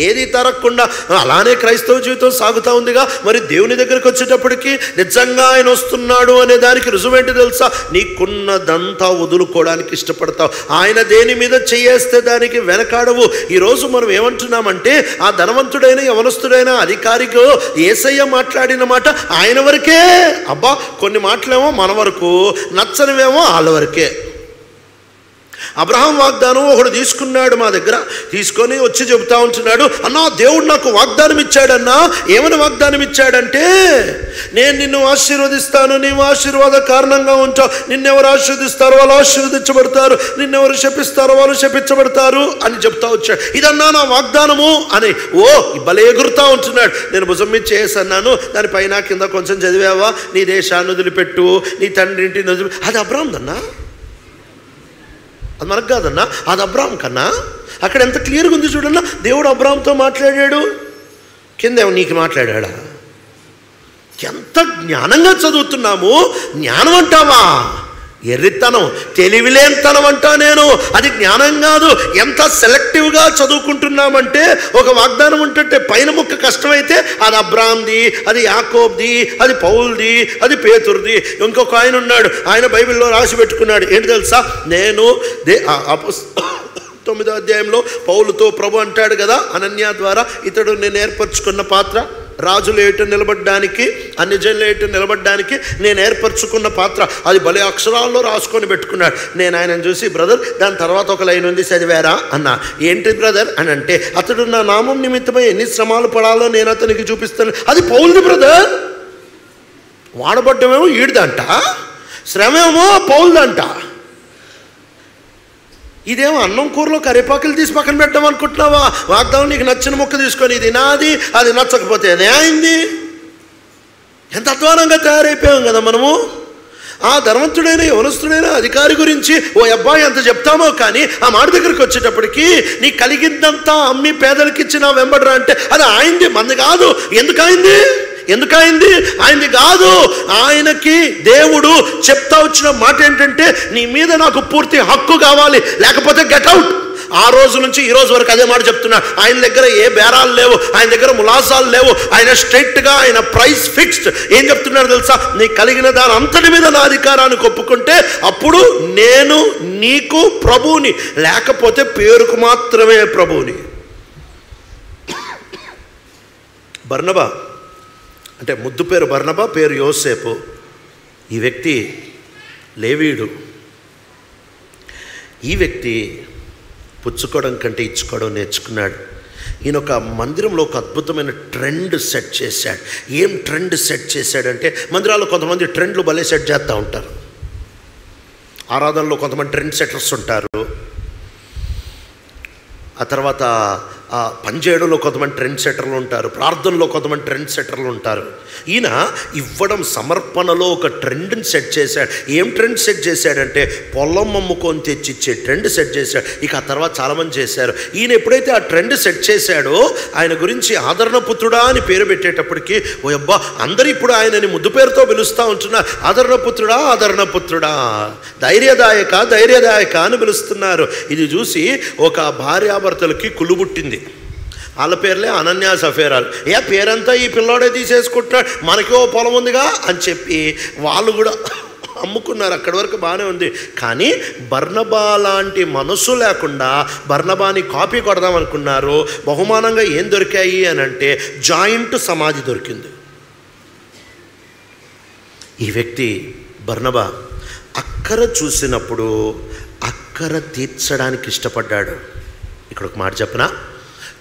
ఏది తరగకుండా అలానే క్రైస్తవ జీవితం సాగుతూ ఉందిగా. మరి దేవుని దగ్గరికి వచ్చేటప్పటికి నిజంగా ఆయన వస్తున్నాడు అనే దానికి రుజువేంటి తెలుసా? నీకున్నదంతా వదులుకోవడానికి ఇష్టపడతావు. ఆయన దేని మీద చేయేస్తే దానికి వెనకాడవు. ఈరోజు మనం ఏమంటున్నామంటే ఆ ధనవంతుడైన యవనస్తుడైన అధికారితో యేసయ్య మాట్లాడిన మాట ఆయన వరకే. అబ్బా, కొన్ని మాటలేమో మన వరకు, నచ్చనివేమో వాళ్ళ వరకే. అబ్రహాం వాగ్దానం ఒకడు తీసుకున్నాడు మా దగ్గర, తీసుకొని వచ్చి చెబుతా ఉంటున్నాడు, అన్నా దేవుడు నాకు వాగ్దానం ఇచ్చాడన్నా. ఏమని వాగ్దానం ఇచ్చాడంటే, నేను నిన్ను ఆశీర్వదిస్తాను, నీవు ఆశీర్వాద కారణంగా ఉంటావు, నిన్నెవరు ఆశీర్వదిస్తారో వాళ్ళు ఆశీర్వదించబడతారు, నిన్నెవరు శపిస్తారో వాళ్ళు శపించబడతారు అని చెప్తా వచ్చాడు. ఇదన్నా నా వాగ్దానము అని భలే ఎగురుతా ఉంటున్నాడు. నేను భుజం మీద చేసన్నాను, దానిపైన కింద కొంచెం చదివావా, నీ దేశాన్ని వదిలిపెట్టు, నీ తండ్రి ఇంటిని వదిలి. అది అబ్రహాం అన్నా, అది మనకు కాదన్నా, అది అబ్రహాం కన్నా. అక్కడ ఎంత క్లియర్గా ఉంది చూడన్నా. దేవుడు అబ్రహాంతో మాట్లాడాడు, కింద నీకు మాట్లాడా. ఎంత జ్ఞానంగా చదువుతున్నాము. జ్ఞానం అంటావా? ఎర్రితనం, తెలివిలేనితనం అంటా నేను. అది జ్ఞానం కాదు. ఎంత సెలెక్టివ్గా చదువుకుంటున్నామంటే ఒక వాగ్దానం ఉంటుంటే పైన ముక్క కష్టమైతే అది అబ్రామ్ది, అది యాకోబ్ది, అది పౌల్ది, అది పేతుర్ది. ఇంకొక ఆయన ఉన్నాడు, ఆయన బైబిల్లో రాసి పెట్టుకున్నాడు. ఏంటి తెలుసా? నేను 9వ అధ్యాయంలో పౌలుతో ప్రభు అంటాడు కదా, అనన్య ద్వారా ఇతడు నేను ఏర్పరచుకున్న పాత్ర, రాజులు ఏటు నిలబడ్డానికి, అన్ని జనులు ఏటు నిలబడ్డానికి నేను ఏర్పరచుకున్న పాత్ర. అది భలే అక్షరాల్లో రాసుకొని పెట్టుకున్నాడు. నేను ఆయనను చూసి, బ్రదర్ దాని తర్వాత ఒక లైన్ ఉంది చదివారా అన్నా. ఏంటి బ్రదర్ అని అంటే, అతడు నా నామం నిమిత్తమై ఎన్ని శ్రమాలు పడాలో నేను అతనికి చూపిస్తాను. అది పౌల్ది బ్రదర్. వాడబడ్డమేమో ఈడిదంట, శ్రమేమో పౌల్దంట. ఇదేమో అన్నం కూరలో కరివేపాకులు తీసి పక్కన పెట్టాం అనుకుంటున్నావా? వాగ్దానం నీకు నచ్చిన ముక్క తీసుకొని ఇది నాది, అది నచ్చకపోతే అదే అయింది. ఎంత అధ్వానంగా తయారైపోయాం కదా మనము. ఆ ధనవంతుడైన యవనస్తుడైన అధికారి గురించి ఓ అబ్బాయి అంత చెప్తామో, కానీ ఆ మాట దగ్గరికి వచ్చేటప్పటికి నీ కలిగిందంతా అమ్మి పేదలకి ఇచ్చిన వెంబడరా అంటే అది ఆయనది, మంది కాదు. ఎందుకైంది? ఆయనది కాదు. ఆయనకి దేవుడు చెప్తా వచ్చిన మాట ఏంటంటే, నీ మీద నాకు పూర్తి హక్కు కావాలి, లేకపోతే గెట్అవుట్. ఆ రోజు నుంచి ఈ రోజు వరకు అదే మాట చెప్తున్నా. ఆయన దగ్గర ఏ బేరాలు లేవు, ఆయన దగ్గర ములాసాలు లేవు. ఆయన స్ట్రైట్గా ఆయన ప్రైస్ ఫిక్స్డ్. ఏం చెప్తున్నాడు తెలుసా? నీ కలిగిన దాని అంతటి మీద నా అధికారాన్ని ఒప్పుకుంటే అప్పుడు నేను నీకు ప్రభువుని, లేకపోతే పేరుకు మాత్రమే ప్రభువుని. బర్నబా అంటే ముద్దు పేరు బర్నబా, పేరు యోసేపు. ఈ వ్యక్తి లేవీయుడు. ఈ వ్యక్తి పుచ్చుకోవడం కంటే ఇచ్చుకోవడం నేర్చుకున్నాడు. ఈయన ఒక మందిరంలో ఒక అద్భుతమైన ట్రెండ్ సెట్ చేశాడు. ఏం ట్రెండ్ సెట్ చేశాడంటే, మందిరాల్లో కొంతమంది ట్రెండ్లు భలే సెట్ చేస్తూ ఉంటారు. ఆరాధనలో కొంతమంది ట్రెండ్ సెట్టర్స్ ఉంటారు. ఆ తర్వాత పనిచేయడంలో కొంతమంది ట్రెండ్ సెటర్లు ఉంటారు, ప్రార్థనలో కొంతమంది ట్రెండ్ సెటర్లు ఉంటారు. ఈయన ఇవ్వడం సమర్పణలో ఒక ట్రెండ్ని సెట్ చేశాడు. ఏం ట్రెండ్ సెట్ చేశాడంటే పొలం అమ్ముకొని తెచ్చిచ్చే ట్రెండ్ సెట్ చేశాడు. ఇక ఆ తర్వాత చాలామంది చేశారు. ఈయన ఎప్పుడైతే ఆ ట్రెండ్ సెట్ చేశాడో ఆయన గురించి ఆదరణ పుత్రుడా అని పేరు పెట్టేటప్పటికి ఓ అబ్బా అందరూ ఇప్పుడు ఆయనని ముద్దు పేరుతో పిలుస్తూ ఉంటున్నారు. ఆదరణ పుత్రుడా, ఆదరణ పుత్రుడా, ధైర్యదాయక, ధైర్యదాయక అని పిలుస్తున్నారు. ఇది చూసి ఒక భార్యాభర్తలకి కులుబుట్టింది. వాళ్ళ పేర్లే అనన్య సఫేరాలు. పేరంతా ఈ పిల్లోడే తీసేసుకుంటున్నాడు, మనకి ఓ పొలం ఉందిగా అని చెప్పి వాళ్ళు కూడా అమ్ముకున్నారు. అక్కడి వరకు బాగానే ఉంది. కానీ బర్నబా లాంటి మనసు లేకుండా బర్నబాని కాపీ కొడదాం అనుకున్నారు. బహుమానంగా ఏం దొరికాయి అని అంటే జాయింట్ సమాధి దొరికింది. ఈ వ్యక్తి బర్నబా అక్కర చూసినప్పుడు అక్కర తీర్చడానికి ఇష్టపడ్డాడు. ఇక్కడ ఒక మాట చెప్పనా,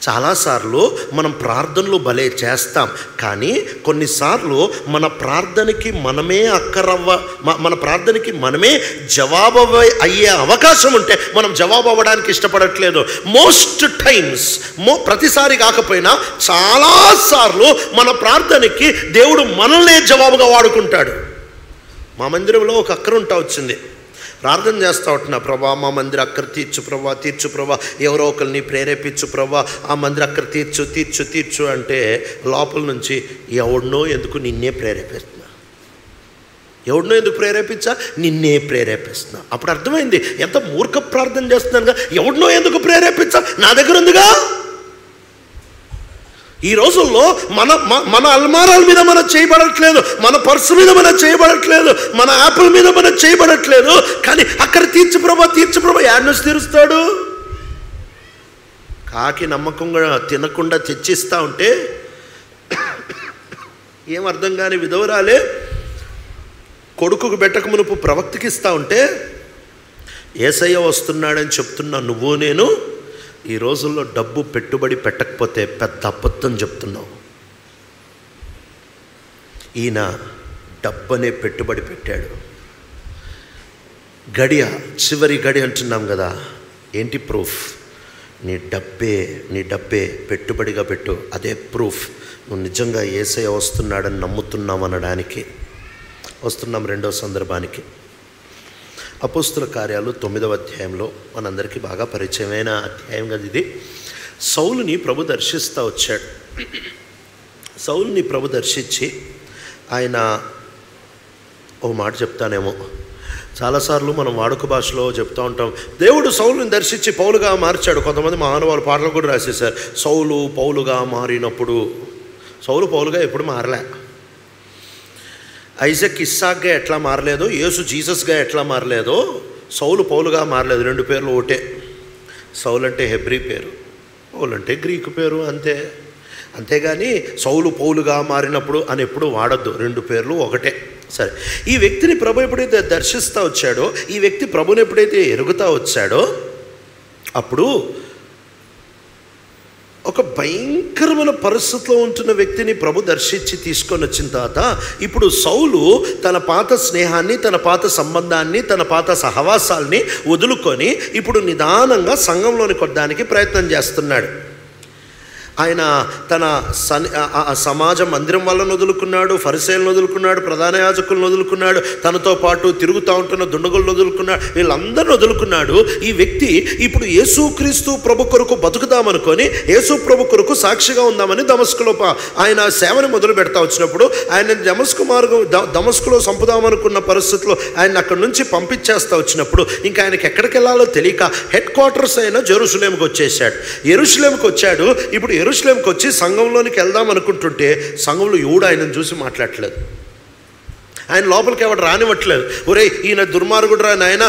చాలాసార్లు మనం ప్రార్థనలు భలే చేస్తాం, కానీ కొన్నిసార్లు మన ప్రార్థనకి మనమే మన ప్రార్థనకి మనమే జవాబు అయ్యే అవకాశం ఉంటే మనం జవాబు అవ్వడానికి ఇష్టపడట్లేదు. మోస్ట్ టైమ్స్, ప్రతిసారి కాకపోయినా చాలాసార్లు మన ప్రార్థనకి దేవుడు మనల్నే జవాబుగా వాడుకుంటాడు. మా మందిరంలో ఒక అక్కర ఉంటా వచ్చింది. ప్రార్థన చేస్తూ ఉంటున్నా, ప్రభా మా మందిర అక్కర తీర్చు ప్రభా, తీర్చు ప్రభా, ఎవరో ఒకరిని ప్రేరేపించు ప్రభా, ఆ మందిర అక్కర తీర్చు తీర్చు తీర్చు అంటే లోపల నుంచి ఎవడినో ఎందుకు నిన్నే ప్రేరేపిస్తున్నా, ఎవడినో ఎందుకు ప్రేరేపించా, నిన్నే ప్రేరేపిస్తున్నా. అప్పుడు అర్థమైంది ఎంత మూర్ఖ ప్రార్థన చేస్తున్నానుగా. ఎవడినో ఎందుకు ప్రేరేపించా, నా దగ్గర ఉందిగా. ఈ రోజుల్లో మన అల్మారాల మీద మనం చేయబడట్లేదు, మన పర్సు మీద మనం చేయబడట్లేదు, మన యాపిల్ మీద మనం చేయబడట్లేదు. కానీ అక్కడ తీర్చు ప్రభా, తీర్చు ప్రభా, యాడ్ నుంచి తీరుస్తాడు. కాకి నమ్మకంగా తినకుండా తెచ్చిస్తూ ఉంటే ఏం అర్థం కాని విధవరాలే కొడుకుకు పెట్టక మునుపు ప్రవక్తకి ఇస్తూ ఉంటే యేసయ్య వస్తున్నాడని చెప్తున్నా నువ్వు నేను. ఈ రోజుల్లో డబ్బు పెట్టుబడి పెట్టకపోతే పెద్ద అబద్ధం చెప్తున్నావు. ఈయన డబ్బనే పెట్టుబడి పెట్టాడు. గడియ, చివరి గడి అంటున్నాం కదా, ఏంటి ప్రూఫ్? నీ డబ్బే పెట్టుబడిగా పెట్టు. అదే ప్రూఫ్ నువ్వు నిజంగా యేసయ్య వస్తున్నాడని నమ్ముతున్నాం అనడానికి. వస్తున్నాం రెండో సందర్భానికి. అపోస్తుల కార్యాలు 9వ అధ్యాయంలో మనందరికీ బాగా పరిచయమైన అధ్యాయం కదా ఇది. సౌలుని ప్రభు దర్శిస్తూ వచ్చాడు. సౌలుని ప్రభు దర్శించి ఆయన ఓ మాట చెప్తానేమో, చాలాసార్లు మనం వాడుక భాషలో చెప్తూ ఉంటాం, దేవుడు సౌలుని దర్శించి పౌలుగా మార్చాడు. కొంతమంది మహానుభావులు పాటలు కూడా రాసేశారు, సౌలు పౌలుగా మారినప్పుడు. సౌలు పౌలుగా ఎప్పుడు మారలే. ఐజక్ ఇస్సాక్గా ఎట్లా మారలేదో, యేసు జీసస్గా ఎట్లా మారలేదో, సౌలు పౌలుగా మారలేదు. రెండు పేర్లు ఒకటే. సౌలు అంటే హెబ్రీ పేరు, పౌలు అంటే గ్రీకు పేరు, అంతే. అంతేగాని సౌలు పౌలుగా మారినప్పుడు అని ఎప్పుడు వాడద్దు. రెండు పేర్లు ఒకటే. సరే, ఈ వ్యక్తిని ప్రభు ఎప్పుడైతే దర్శిస్తూ వచ్చాడో, ఈ వ్యక్తి ప్రభుని ఎప్పుడైతే ఎరుగుతూ వచ్చాడో, అప్పుడు ఒక భయంకరమైన పరిస్థితిలో ఉంటున్న వ్యక్తిని ప్రభు దర్శించి తీసుకొని వచ్చిన తర్వాత ఇప్పుడు సౌలు తన పాత స్నేహాన్ని, తన పాత సంబంధాన్ని, తన పాత సహవాసాల్ని వదులుకొని ఇప్పుడు నిదానంగా సంఘంలోనికి వద్దడానికి ప్రయత్నం చేస్తున్నాడు. ఆయన తన సమాజ మందిరం వాళ్ళను వదులుకున్నాడు, ఫరిసేయులను వదులుకున్నాడు, ప్రధాన యాజకులను వదులుకున్నాడు, తనతో పాటు తిరుగుతూ ఉంటున్న దుండగులను వదులుకున్నాడు, వీళ్ళందరిని వదులుకున్నాడు. ఈ వ్యక్తి ఇప్పుడు యేసుక్రీస్తు ప్రభు కొరకు బతుకుదామనుకొని, యేసు ప్రభు కొరకు సాక్షిగా ఉందామని దమస్కులో ఆయన సేవని మొదలు పెడతా వచ్చినప్పుడు ఆయన దమస్కులో చంపుదామనుకున్న పరిస్థితిలో ఆయన అక్కడి నుంచి పంపించేస్తా వచ్చినప్పుడు ఇంకా ఆయనకి ఎక్కడికి వెళ్ళాలో తెలియక హెడ్ క్వార్టర్స్ అయిన జెరూసలేంకి వచ్చేసాడు. యెరూషలేంకి వచ్చాడు. ఇప్పుడు యెరూషలేంకి వచ్చి సంఘంలోనికి వెళ్దాం అనుకుంటుంటే సంఘంలో ఎవడు ఆయనను చూసి మాట్లాడట్లేదు. ఆయన లోపలికి ఎవడు రానివ్వట్లేదు. ఒరే ఈయన దుర్మార్గుడు రా నాయన,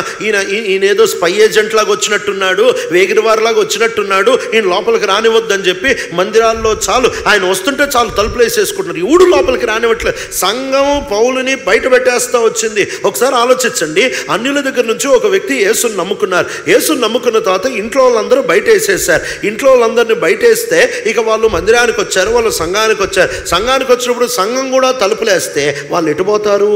ఈయనేదో స్పై ఏజెంట్ లాగా వచ్చినట్టున్నాడు, వేగిరివారిలాగా వచ్చినట్టున్నాడు, ఈయన లోపలికి రానివ్వద్దని చెప్పి మందిరాల్లో చాలు ఆయన వస్తుంటే చాలు తలుపులు వేసేసుకుంటున్నారు. ఎవడు లోపలికి రానివ్వట్లేదు. సంఘం పౌలుని బయట పెట్టేస్తూ వచ్చింది. ఒకసారి ఆలోచించండి, అన్యుల దగ్గర నుంచి ఒక వ్యక్తి యేసుని నమ్ముకున్నారు. యేసుని నమ్ముకున్న తర్వాత ఇంట్లో వాళ్ళందరూ బయట వేసేసారు. ఇంట్లో వాళ్ళందరినీ బయట వేస్తే ఇక వాళ్ళు మందిరానికి వచ్చారు, వాళ్ళు సంఘానికి వచ్చారు. సంఘానికి వచ్చినప్పుడు సంఘం కూడా తలుపులేస్తే వాళ్ళు ఎటుపోతారు?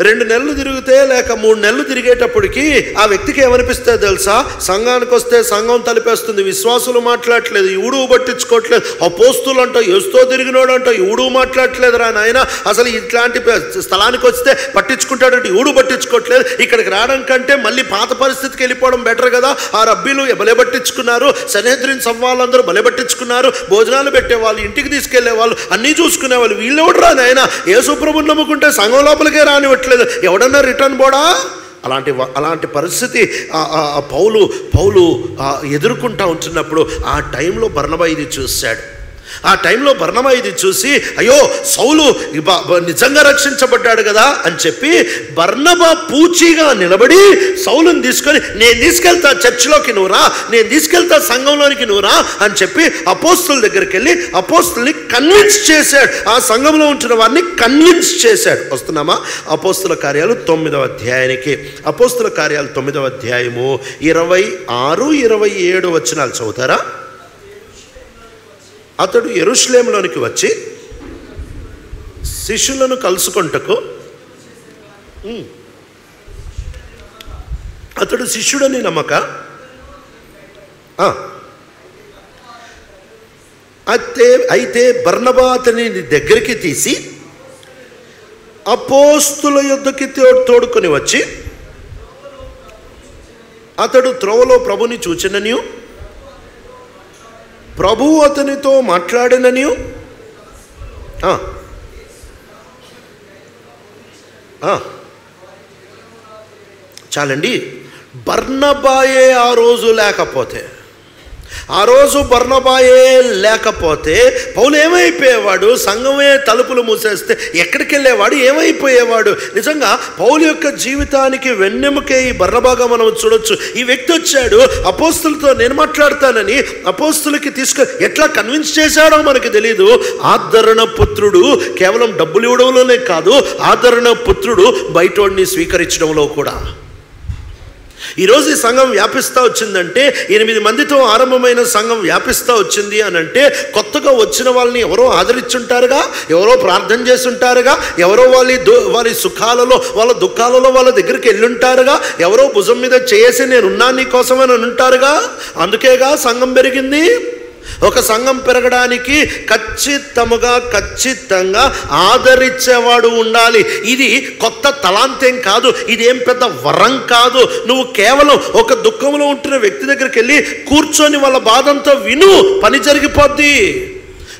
2 నెలలు తిరిగితే లేక 3 నెలలు తిరిగేటప్పటికి ఆ వ్యక్తికి ఏమనిపిస్తే తెలుసా, సంఘానికి వస్తే సంఘం తలిపేస్తుంది, విశ్వాసులు మాట్లాడట్లేదు, ఎవడు పట్టించుకోవట్లేదు, అపోస్తులు అంట ఏస్తో తిరిగినోడు అంట ఎవడు మాట్లాడట్లేదు రా నాయన, అసలు ఇట్లాంటి స్థలానికి వస్తే పట్టించుకుంటాడంటే ఎవడు పట్టించుకోవట్లేదు, ఇక్కడికి రావడం కంటే మళ్ళీ పాత పరిస్థితికి వెళ్ళిపోవడం బెటర్ కదా, ఆ రబ్బీలు భలే పట్టించుకున్నారు, సన్హెద్రిన్ సవ్వాళ్ళందరూ భలే పట్టించుకున్నారు, భోజనాలు పెట్టేవాళ్ళు, ఇంటికి తీసుకెళ్లే వాళ్ళు, అన్నీ చూసుకునేవాళ్ళు, వీళ్ళెవడు రా నాయన, యేసు ప్రభువుని నమ్ముకుంటే సంఘం లోపలికే రానివ్వట్లేదు, ఎవడన్నా రిటర్న్ బోడా. అలాంటి పరిస్థితి పౌలు ఎదుర్కొంటా ఉంటున్నప్పుడు ఆ టైంలో బర్నబా ఇది చూశాడు. ఆ టైంలో బర్నబా ఇది చూసి అయ్యో సౌలు నిజంగా రక్షించబడ్డాడు కదా అని చెప్పి బర్నబా పూచీగా నిలబడి సౌలుని తీసుకొని నేను తీసుకెళ్తా చర్చిలోకి నువ్వురా, నేను తీసుకెళ్తా సంఘంలోనికి నువ్వురా అని చెప్పి అపోస్తుల దగ్గరికి వెళ్ళి అపోస్తుల్ని కన్విన్స్ చేశాడు, ఆ సంఘంలో ఉంటున్న వారిని కన్విన్స్ చేశాడు. వస్తున్నామా అపోస్తుల కార్యాలు 9వ అధ్యాయానికి. అపోస్తుల కార్యాలు 9వ అధ్యాయము 26, 27 వచనాలు చదువుతారా? అతడు యెరూషలేములోనికి వచ్చి శిష్యులను కలుసుకొంటకు అతడు శిష్యుడని నమ్మక అయితే బర్నబా అతని దగ్గరికి తీసి అపోస్తుల యొద్దకి తోడుకొని వచ్చి అతడు త్రోవలో ప్రభుని చూచిననియు ప్రభువు అతనితో మాట్లాడిననియు చాలండి. బర్నబాయే ఆ రోజు లేకపోతే పౌలు ఏమైపోయేవాడు? సంఘమే తలుపులు మూసేస్తే ఎక్కడికి వెళ్ళేవాడు? ఏమైపోయేవాడు? నిజంగా పౌలు యొక్క జీవితానికి వెన్నెముకే ఈ బర్నబాగా మనం చూడొచ్చు. ఈ వ్యక్తి వచ్చాడు అపోస్తులతో నేను మాట్లాడతానని, అపోస్తులకి ఎట్లా కన్విన్స్ చేశాడో మనకి తెలియదు. ఆదరణ పుత్రుడు కేవలం డబ్బులు ఇవ్వడంలోనే కాదు, ఆదరణ పుత్రుడు బయటోడిని స్వీకరించడంలో కూడా. ఈరోజు ఈ సంఘం వ్యాపిస్తూ వచ్చిందంటే 8 మందితో ఆరంభమైన సంఘం వ్యాపిస్తూ వచ్చింది అని అంటే కొత్తగా వచ్చిన వాళ్ళని ఎవరో ఆదరించుంటారుగా, ఎవరో ప్రార్థన చేసి ఉంటారుగా, ఎవరో వాళ్ళ సుఖాలలో వాళ్ళ దుఃఖాలలో వాళ్ళ దగ్గరికి వెళ్ళుంటారుగా, ఎవరో భుజం మీద చేసి నేనున్నాను నీ కోసమని ఉంటారుగా. అందుకేగా సంఘం పెరిగింది. ఒక సంఘం పెరగడానికి ఖచ్చితంగా ఆదరించేవాడు ఉండాలి. ఇది కొత్త తలాంతేం కాదు, ఇదేం పెద్ద వరం కాదు. నువ్వు కేవలం ఒక దుఃఖంలో ఉంటున్న వ్యక్తి దగ్గరికి వెళ్ళి కూర్చొని వాళ్ళ బాధంతో విను, పని జరిగిపోద్ది.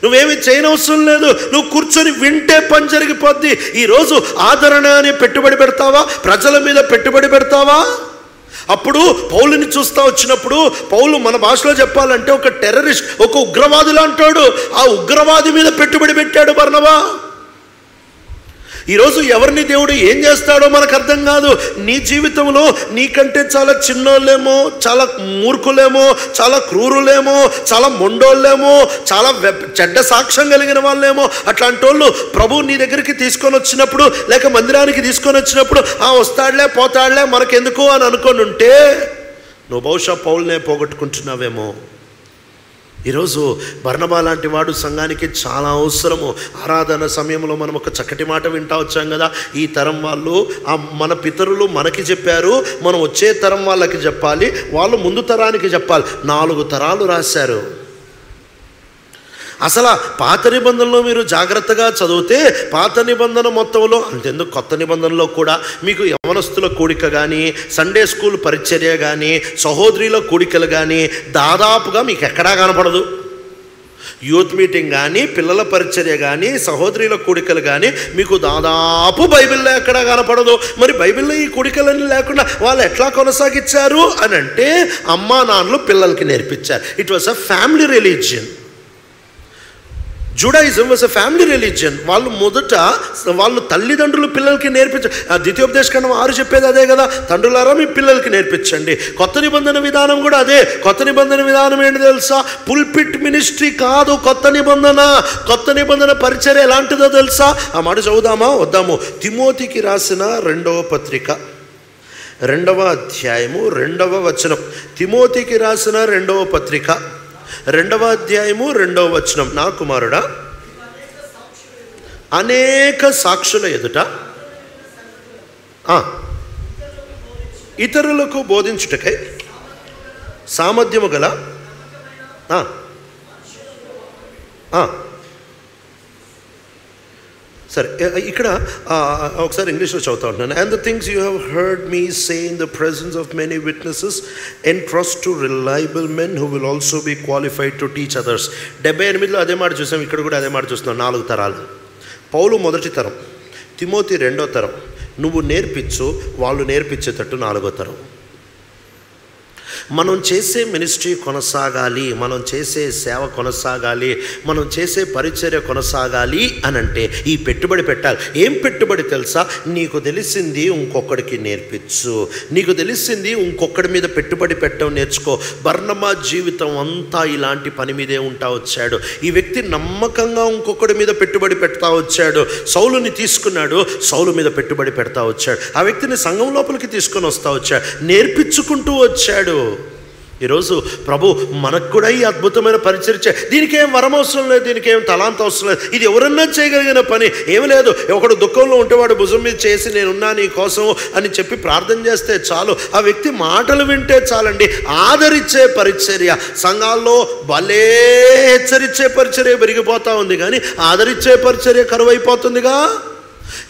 నువ్వేమి చేయనవసరం లేదు, నువ్వు కూర్చొని వింటే పని జరిగిపోద్ది. ఈరోజు ఆదరణ అని పెట్టుబడి పెడతావా? ప్రజల మీద పెట్టుబడి పెడతావా? అప్పుడు పౌలుని చూస్తూ వచ్చినప్పుడు పౌలు మన భాషలో చెప్పాలంటే ఒక టెర్రరిస్ట్, ఒక ఉగ్రవాది లాంటాడు. ఆ ఉగ్రవాది మీద పెట్టుబడి పెట్టాడు బర్నబా. ఈరోజు ఎవరిని దేవుడు ఏం చేస్తాడో మనకు అర్థం కాదు. నీ జీవితంలో నీకంటే చాలా చిన్నోళ్ళేమో, చాలా మూర్ఖులేమో, చాలా క్రూరులేమో, చాలా మొండోళ్ళేమో, చాలా చెడ్డ సాక్ష్యం కలిగిన వాళ్ళేమో, అట్లాంటి వాళ్ళు ప్రభు నీ దగ్గరికి తీసుకొని వచ్చినప్పుడు లేక మందిరానికి తీసుకొని వచ్చినప్పుడు వస్తాడులే పోతాడులే మనకెందుకు అని అనుకొని ఉంటే నువ్వు బహుశా పౌల్నే పోగొట్టుకుంటున్నావేమో. ఈరోజు బర్నబా లాంటి వాడు సంఘానికి చాలా అవసరము. ఆరాధన సమయంలో మనం ఒక చక్కటి మాట వింటా వచ్చాం కదా, ఈ తరం వాళ్ళు మన పితరులు మనకి చెప్పారు, మనం వచ్చే తరం వాళ్ళకి చెప్పాలి, వాళ్ళు ముందు తరానికి చెప్పాలి. 4 తరాలు రాశారు. అసలు పాత నిబంధనలో మీరు జాగ్రత్తగా చదివితే పాత నిబంధన మొత్తంలో అంతెందుకు కొత్త నిబంధనలో కూడా మీకు యవనస్తుల కూడిక కానీ, సండే స్కూల్ పరిచర్య కానీ, సహోదరుల కూడికలు కానీ దాదాపుగా మీకు ఎక్కడా కనపడదు. యూత్ మీటింగ్ కానీ, పిల్లల పరిచర్య కానీ, సహోదరుల కూడికలు కానీ మీకు దాదాపు బైబిల్లో ఎక్కడా కనపడదు. మరి బైబిల్లో ఈ కూడికలన్నీ లేకుండా వాళ్ళు ఎట్లా కొనసాగించారు అని అంటే అమ్మా నాన్నలు పిల్లలకి నేర్పించారు. It was a family religion. Judaism was a family religion. వాళ్ళు తల్లిదండ్రులు పిల్లలకి నేర్పించారు. ద్వితీయోపదేశకాండం 6 చెప్పేది అదే కదా, తండ్రులారా మీ పిల్లలకి నేర్పించండి. కొత్త నిబంధన విధానం కూడా అదే. కొత్త నిబంధన విధానం ఏంటి తెలుసా? పుల్పిట్ మినిస్ట్రీ కాదు కొత్త నిబంధన. కొత్త నిబంధన పరిచర్య ఎలాంటిదో తెలుసా? ఆ మాట చదువుదామా వద్దాము? తిమోతికి రాసిన 2వ పత్రిక 2వ అధ్యాయము 2వ వచనం. తిమోతికి రాసిన 2వ పత్రిక 2వ అధ్యాయము 2వ వచనం. నా కుమారుడా, అనేక సాక్షుల ఎదుట ఇతరులకు బోధించుటకై సామర్థ్యము గల సరే, ఇక్కడ ఒకసారి ఇంగ్లీష్లో చదువుతా ఉంటున్నాను. And the things you have heard me say in the presence of many witnesses entrust to reliable men who will also be qualified to teach others. 78లో అదే మాట చూసాం, ఇక్కడ కూడా అదే మాట చూస్తున్నాం. 4 తరాలు. పౌలు మొదటి తరం, తిమోతి 2వ తరం. నువ్వు నేర్పించు, వాళ్ళు నేర్పించేటట్టు 4వ తరం. మనం చేసే మినిస్ట్రీ కొనసాగాలి, మనం చేసే సేవ కొనసాగాలి, మనం చేసే పరిచర్య కొనసాగాలి అని అంటే ఈ పెట్టుబడి పెట్టాలి. ఏం పెట్టుబడి తెలుసా? నీకు తెలిసింది ఇంకొకడికి నేర్పించు, నీకు తెలిసింది ఇంకొకడి మీద పెట్టుబడి పెట్టడం నేర్చుకో. బర్నబా జీవితం అంతా ఇలాంటి పని మీదే ఉంటా వచ్చాడు. ఈ వ్యక్తి నమ్మకంగా ఇంకొకడి మీద పెట్టుబడి పెడతా వచ్చాడు. సౌలుని తీసుకున్నాడు, సౌలు మీద పెట్టుబడి పెడతా వచ్చాడు. ఆ వ్యక్తిని సంఘం లోపలికి తీసుకొని వస్తూ వచ్చాడు, నేర్పించుకుంటూ వచ్చాడు. ఈరోజు ప్రభు మనకు కూడా ఈ అద్భుతమైన పరిచర్య, దీనికి ఏం వరం అవసరం లేదు, దీనికి ఏం తలాంత అవసరం లేదు, ఇది ఎవరన్నా చేయగలిగిన పని ఏమి లేదు. ఒకడు దుఃఖంలో ఉంటేవాడు భుజం మీద చేసి నేనున్నా నీ కోసం అని చెప్పి ప్రార్థన చేస్తే చాలు, ఆ వ్యక్తి మాటలు వింటే చాలండి. ఆదరించే పరిచర్య సంఘాల్లో భలే హెచ్చరించే పరిచర్య పెరిగిపోతూ ఉంది, కానీ ఆదరించే పరిచర్య కరువైపోతుందిగా.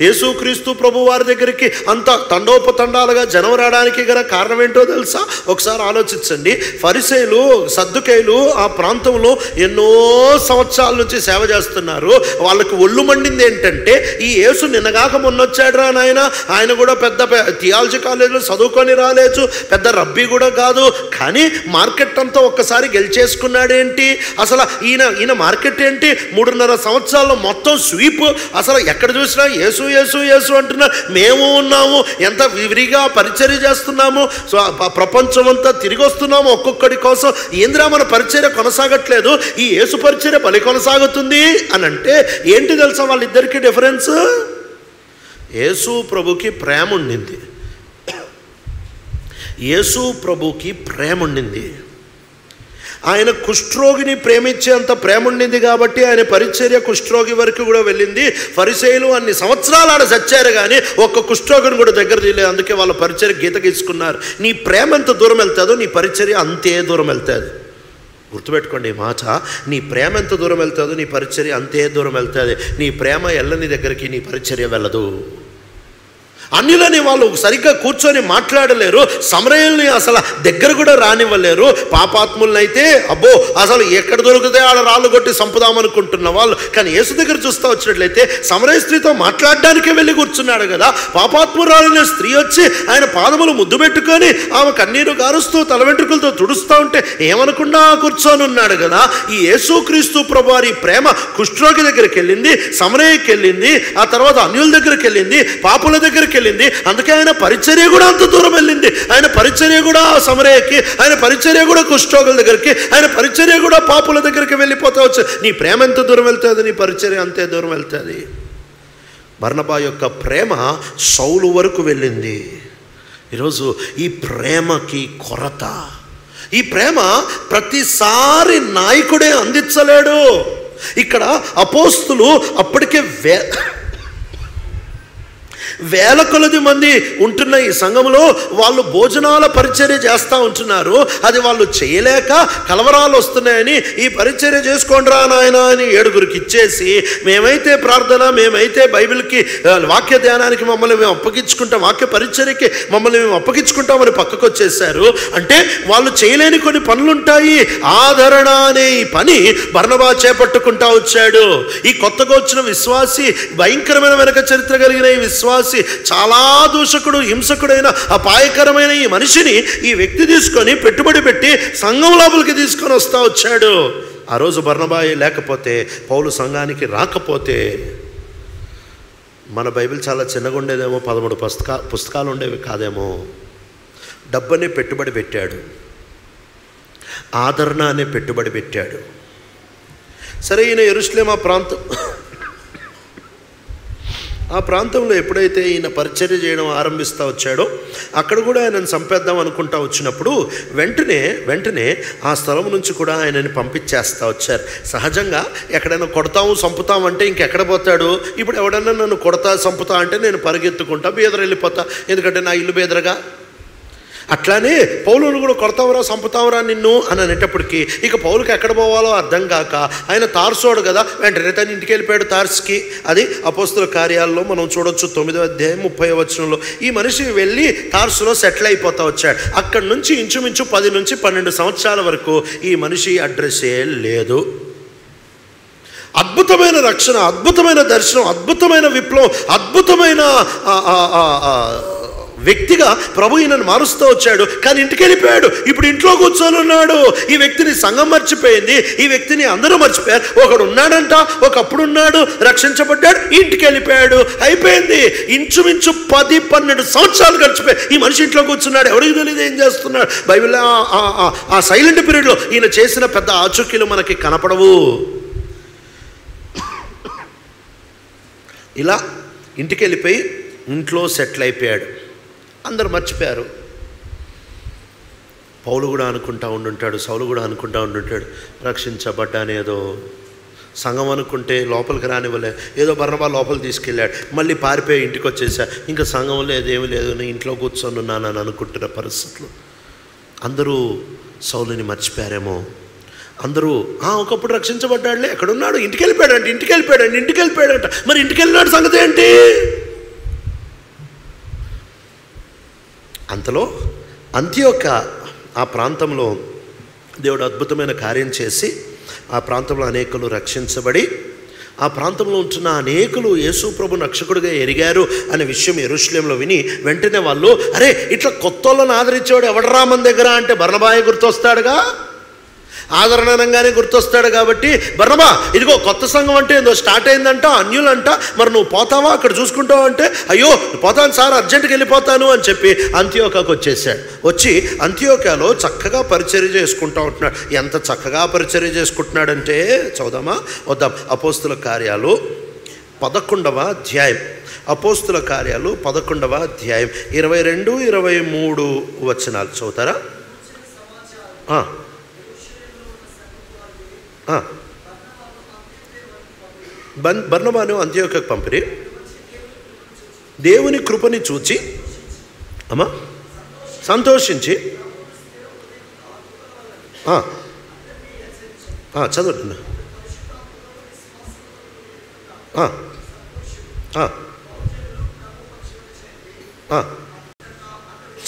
యేసుక్రీస్తు ప్రభు వారి దగ్గరికి అంత తండోపతండాలుగా జనం రావడానికి గల కారణం ఏంటో తెలుసా? ఒకసారి ఆలోచించండి. ఫరిసేయులు, సద్దుకైలు ఆ ప్రాంతంలో ఎన్నో సంవత్సరాల నుంచి సేవ చేస్తున్నారు. వాళ్ళకి ఒళ్ళు మండింది ఏంటంటే, ఈ యేసు నిన్నగాక మొన్నొచ్చాడు రా నాయన, ఆయన కూడా పెద్ద థియాలజీ కాలేజీలో చదువుకొని రాలేదు, పెద్ద రబ్బీ కూడా కాదు, కానీ మార్కెట్ అంతా ఒక్కసారి గెలిచేసుకున్నాడేంటి? అసలు ఈయన మార్కెట్ ఏంటి? 3.5 సంవత్సరాల్లో మొత్తం స్వీప్. అసలు ఎక్కడ చూసినా యేసు యేసు యేసు అంటున్నా. మేము ఉన్నాము, ఎంత విరిగా పరిచర్య చేస్తున్నాము, సో ప్రపంచం అంతా తిరిగి వస్తున్నాము ఒక్కొక్కడి కోసం. ఏంద్రా మన పరిచర్య కొనసాగట్లేదు, ఈ యేసు పరిచర్య బలి కొనసాగుతుంది అని అంటే ఏంటి తెలుసా వాళ్ళిద్దరికీ డిఫరెన్స్? యేసు ప్రభుకి ప్రేమ ఉండింది, యేసు ప్రభుకి ప్రేమ ఉండింది. ఆయన కుష్ఠరోగిని ప్రేమించేంత ప్రేమ ఉండింది కాబట్టి ఆయన పరిచర్య కుష్ఠరోగి వరకు కూడా వెళ్ళింది. ఫరిసేయులు అన్ని సంవత్సరాలు ఆడ చచ్చారు కానీ ఒక్క కుష్ఠరోగిని కూడా దగ్గర తీయలేదు. అందుకే వాళ్ళ పరిచర్య గీత గీసుకున్నారు. నీ ప్రేమ ఎంత దూరం వెళ్తుందో నీ పరిచర్య అంతే దూరం వెళ్తుంది. గుర్తుపెట్టుకోండి ఈ మాట. నీ ప్రేమ ఎంత దూరం వెళ్తుందో నీ పరిచర్య అంతే దూరం వెళ్తుంది. నీ ప్రేమ ఎల్లని దగ్గరికి నీ పరిచర్య వెళ్ళదు. అన్యులని వాళ్ళు సరిగ్గా కూర్చొని మాట్లాడలేరు, సమరయుల్ని అసలు దగ్గర కూడా రానివ్వలేరు. పాపాత్ములనైతే అబ్బో అసలు ఎక్కడ దొరికితే ఆడ రాళ్ళు కొట్టి చంపుదామనుకుంటున్న వాళ్ళు, కానీ యేసు దగ్గర చూస్తూ వచ్చినట్లయితే సమరయ స్త్రీతో మాట్లాడడానికే వెళ్ళి కూర్చున్నాడు కదా. పాపాత్మురాలైన స్త్రీ వచ్చి ఆయన పాదములు ముద్దు పెట్టుకొని ఆమె కన్నీరు గారుస్తూ తల వెంట్రుకలతో తుడుస్తూ ఉంటే ఏమనకుండా కూర్చొని ఉన్నాడు కదా. ఈ యేసుక్రీస్తు ప్రభువారి ప్రేమ కుష్ఠరోగి దగ్గరికి వెళ్ళింది, సమరయకి వెళ్ళింది, ఆ తర్వాత అన్యుల దగ్గరికి వెళ్ళింది, పాపుల దగ్గరికి వెళ్ళింది. అందుకే ఆయన పరిచర్య కూడా అంత దూరం వెళ్ళింది. ఆయన పరిచర్య కూడా సమరయకి, ఆయన పరిచర్య కూడా కుష్ఠరోగుల దగ్గరికి, ఆయన పరిచర్య కూడా పాపుల దగ్గరికి వెళ్ళిపోతా వచ్చు. నీ ప్రేమ ఎంత దూరం వెళ్తుంది, నీ పరిచర్య అంతే దూరం వెళ్తుంది. బర్నబా యొక్క ప్రేమ సౌలు వరకు వెళ్ళింది. ఈరోజు ఈ ప్రేమకి కొరత. ఈ ప్రేమ ప్రతిసారి నాయకుడే అందించలేడు. ఇక్కడ అపోస్తులు అప్పటికే వేల కొలది మంది ఉంటున్న ఈ సంఘంలో వాళ్ళు భోజనాల పరిచర్య చేస్తూ ఉంటున్నారు. అది వాళ్ళు చేయలేక కలవరాలు వస్తున్నాయని ఈ పరిచర్య చేసుకోండిరా నాయన అని 7గురికి ఇచ్చేసి, మేమైతే ప్రార్థన, మేమైతే బైబిల్కి వాక్య ధ్యానానికి మమ్మల్ని మేము అప్పగించుకుంటాం, వాక్య పరిచర్యకి మమ్మల్ని మేము అప్పగించుకుంటామని పక్కకు వచ్చేసారు. అంటే వాళ్ళు చేయలేని కొన్ని పనులుంటాయి. ఆదరణ అనే ఈ పని బర్నబా చేపట్టుకుంటా వచ్చాడు. ఈ కొత్తగా వచ్చిన విశ్వాసి, భయంకరమైన వెనక చరిత్ర కలిగిన ఈ విశ్వాసి, చాలా దూషకుడు, హింసకుడైన అపాయకరమైన ఈ మనిషిని ఈ వ్యక్తి తీసుకొని పెట్టుబడి పెట్టి సంఘం లోపలికి తీసుకొని వస్తూ వచ్చాడు. ఆ రోజు బర్నబా లేకపోతే, పౌలు సంఘానికి రాకపోతే మన బైబిల్ చాలా చిన్నగా ఉండేదేమో, 13 పుస్తకాలు ఉండేవి కాదేమో. డబ్బనే పెట్టుబడి పెట్టాడు, ఆదరణ అనే పెట్టుబడి పెట్టాడు. సరే, ఈయన యెరూషలేము ప్రాంతం ఆ ప్రాంతంలో ఎప్పుడైతే ఈయన పరిచర్య చేయడం ఆరంభిస్తూ వచ్చాడో అక్కడ కూడా ఆయనను చంపేద్దాం అనుకుంటా వచ్చినప్పుడు వెంటనే ఆ స్థలం నుంచి కూడా ఆయనని పంపించేస్తూ వచ్చారు. సహజంగా ఎక్కడైనా కొడతాము చంపుతాం అంటే ఇంకెక్కడ పోతాడు? ఇప్పుడు ఎవడన్నా నన్ను కొడతా చంపుతా అంటే నేను పరిగెత్తుకుంటా బీదర వెళ్ళిపోతా, ఎందుకంటే నా ఇల్లు బీదరగా. అట్లానే పౌలును కూడా కొడతావరా చంపుతావరా నిన్ను అని అనేటప్పటికీ ఇక పౌలుకి ఎక్కడ పోవాలో అర్థం కాక ఆయన తార్సోడు కదా, వెంటనే తను ఇంటికి వెళ్ళిపోయాడు తార్స్కి. అది అపోస్తుల కార్యాల్లో మనం చూడొచ్చు 9వ అధ్యాయం 30వ వచనంలో. ఈ మనిషి వెళ్ళి తార్సులో సెటిల్ అయిపోతా వచ్చాడు. అక్కడి నుంచి ఇంచుమించు 10 నుంచి 12 సంవత్సరాల వరకు ఈ మనిషి అడ్రస్సే లేదు. అద్భుతమైన రక్షణ, అద్భుతమైన దర్శనం, అద్భుతమైన విప్లవం, అద్భుతమైన వ్యక్తిగా ప్రభు ఈయనను మారుస్తూ వచ్చాడు. కానీ ఇంటికి వెళ్ళిపోయాడు. ఇప్పుడు ఇంట్లో కూర్చొని ఉన్నాడు. ఈ వ్యక్తిని సంఘం మర్చిపోయింది, ఈ వ్యక్తిని అందరూ మర్చిపోయారు. ఒకడు ఉన్నాడంట, ఒకప్పుడు ఉన్నాడు, రక్షించబడ్డాడు, ఇంటికి వెళ్ళిపోయాడు, అయిపోయింది. ఇంచుమించు 10-12 సంవత్సరాలు గడిచిపోయాయి. ఈ మనిషి ఇంట్లో కూర్చున్నాడు, ఎవరికి తెలియదు ఏం చేస్తున్నాడు. బైబిల్ ఆ సైలెంట్ పీరియడ్లో ఈయన చేసిన పెద్ద ఆచూకీలు మనకి కనపడవు. ఇలా ఇంటికి వెళ్ళిపోయి ఇంట్లో సెటిల్ అయిపోయాడు. అందరు మర్చిపోయారు. పౌలు కూడా అనుకుంటా ఉండుంటాడు, సౌలు కూడా అనుకుంటా ఉండుంటాడు, రక్షించబడ్డానేదో. సంఘం అనుకుంటే లోపలికి రానివ్వలే, ఏదో బర్నబా లోపల తీసుకెళ్ళాడు, మళ్ళీ పారిపోయి ఇంటికి వచ్చేసా, ఇంకా సంఘం లేదేమీ లేదు, నేను ఇంట్లో కూర్చొని ఉన్నానని అనుకుంటున్న పరిస్థితులు. అందరూ సౌలుని మర్చిపోయారేమో. అందరూ ఒకప్పుడు రక్షించబడ్డాడులే, ఎక్కడున్నాడు, ఇంటికి వెళ్ళిపోయాడంట. మరి ఇంటికి వెళ్ళినాడు సంగతి ఏంటి? అంతలో అంతియోక ఆ ప్రాంతంలో దేవుడు అద్భుతమైన కార్యం చేసి ఆ ప్రాంతంలో అనేకులు రక్షించబడి ఆ ప్రాంతంలో ఉంటున్న అనేకులు యేసు ప్రభు రక్షకుడిగా ఎరిగారు అనే విషయం యెరూషలేములో విని వెంటనే వాళ్ళు, అరే ఇట్లా కొత్త వాళ్ళని ఆదరించేవాడు ఎవడరా మన దగ్గర అంటే బర్నబాయే గుర్తొస్తాడుగా, ఆదరణంగానే గుర్తొస్తాడు. కాబట్టి బర్నబా ఇదిగో కొత్త సంఘం అంటే ఏదో స్టార్ట్ అయిందంట, అన్యులంట, మరి నువ్వు పోతావా అక్కడ చూసుకుంటావా అంటే, అయ్యో పోతాను సార్, అర్జెంటుగా వెళ్ళిపోతాను అని చెప్పి అంతియోకాకు వచ్చేసాడు. వచ్చి అంతియోకాలో చక్కగా పరిచర్య చేసుకుంటూ ఉంటున్నాడు. ఎంత చక్కగా పరిచర్య చేసుకుంటున్నాడంటే చదువుదామా, వద్దాం. అపోస్తుల కార్యాలు 11వ అధ్యాయం, అపోస్తుల కార్యాలు 11వ అధ్యాయం 22-23 వచనాలు చదువుతారా? బర్నబాను అంతియోకకు పంపిరి దేవుని కృపని చూచి సంతోషించి చదువుతున్నా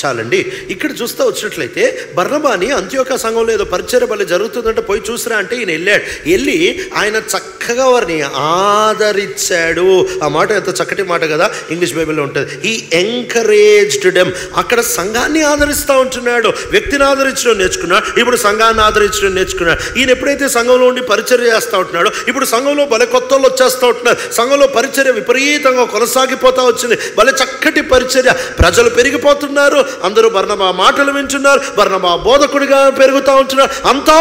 చాలండి. ఇక్కడ చూస్తూ వచ్చినట్లయితే బర్నబాని అంతియోక సంఘంలో ఏదో పరిచర్య బలి జరుగుతుందంటే పోయి చూసిరా అంటే ఈయన వెళ్ళాడు. వెళ్ళి ఆయన చక్కగా వారిని ఆదరించాడు. ఆ మాట ఎంత చక్కటి మాట కదా, ఇంగ్లీష్ బైబిల్లో ఉంటుంది. He encouraged them. అక్కడ సంఘాన్ని ఆదరిస్తూ ఉంటున్నాడు, వ్యక్తిని ఆదరించడం నేర్చుకున్నాడు, ఇప్పుడు సంఘాన్ని ఆదరించడం నేర్చుకున్నాడు. ఈయన ఎప్పుడైతే సంఘంలో ఉండి పరిచర్య చేస్తూ ఉంటున్నాడో ఇప్పుడు సంఘంలో భలే కొత్త వాళ్ళు వచ్చేస్తూ ఉంటున్నారు. సంఘంలో పరిచర్య విపరీతంగా కొనసాగిపోతూ వచ్చింది. భలే చక్కటి పరిచర్య, ప్రజలు పెరిగిపోతున్నారు, అందరూ బర్నబా మాటలు వింటున్నారు, బర్నబా బోధకుడిగా పెరుగుతూ ఉంటున్నారు. అంతా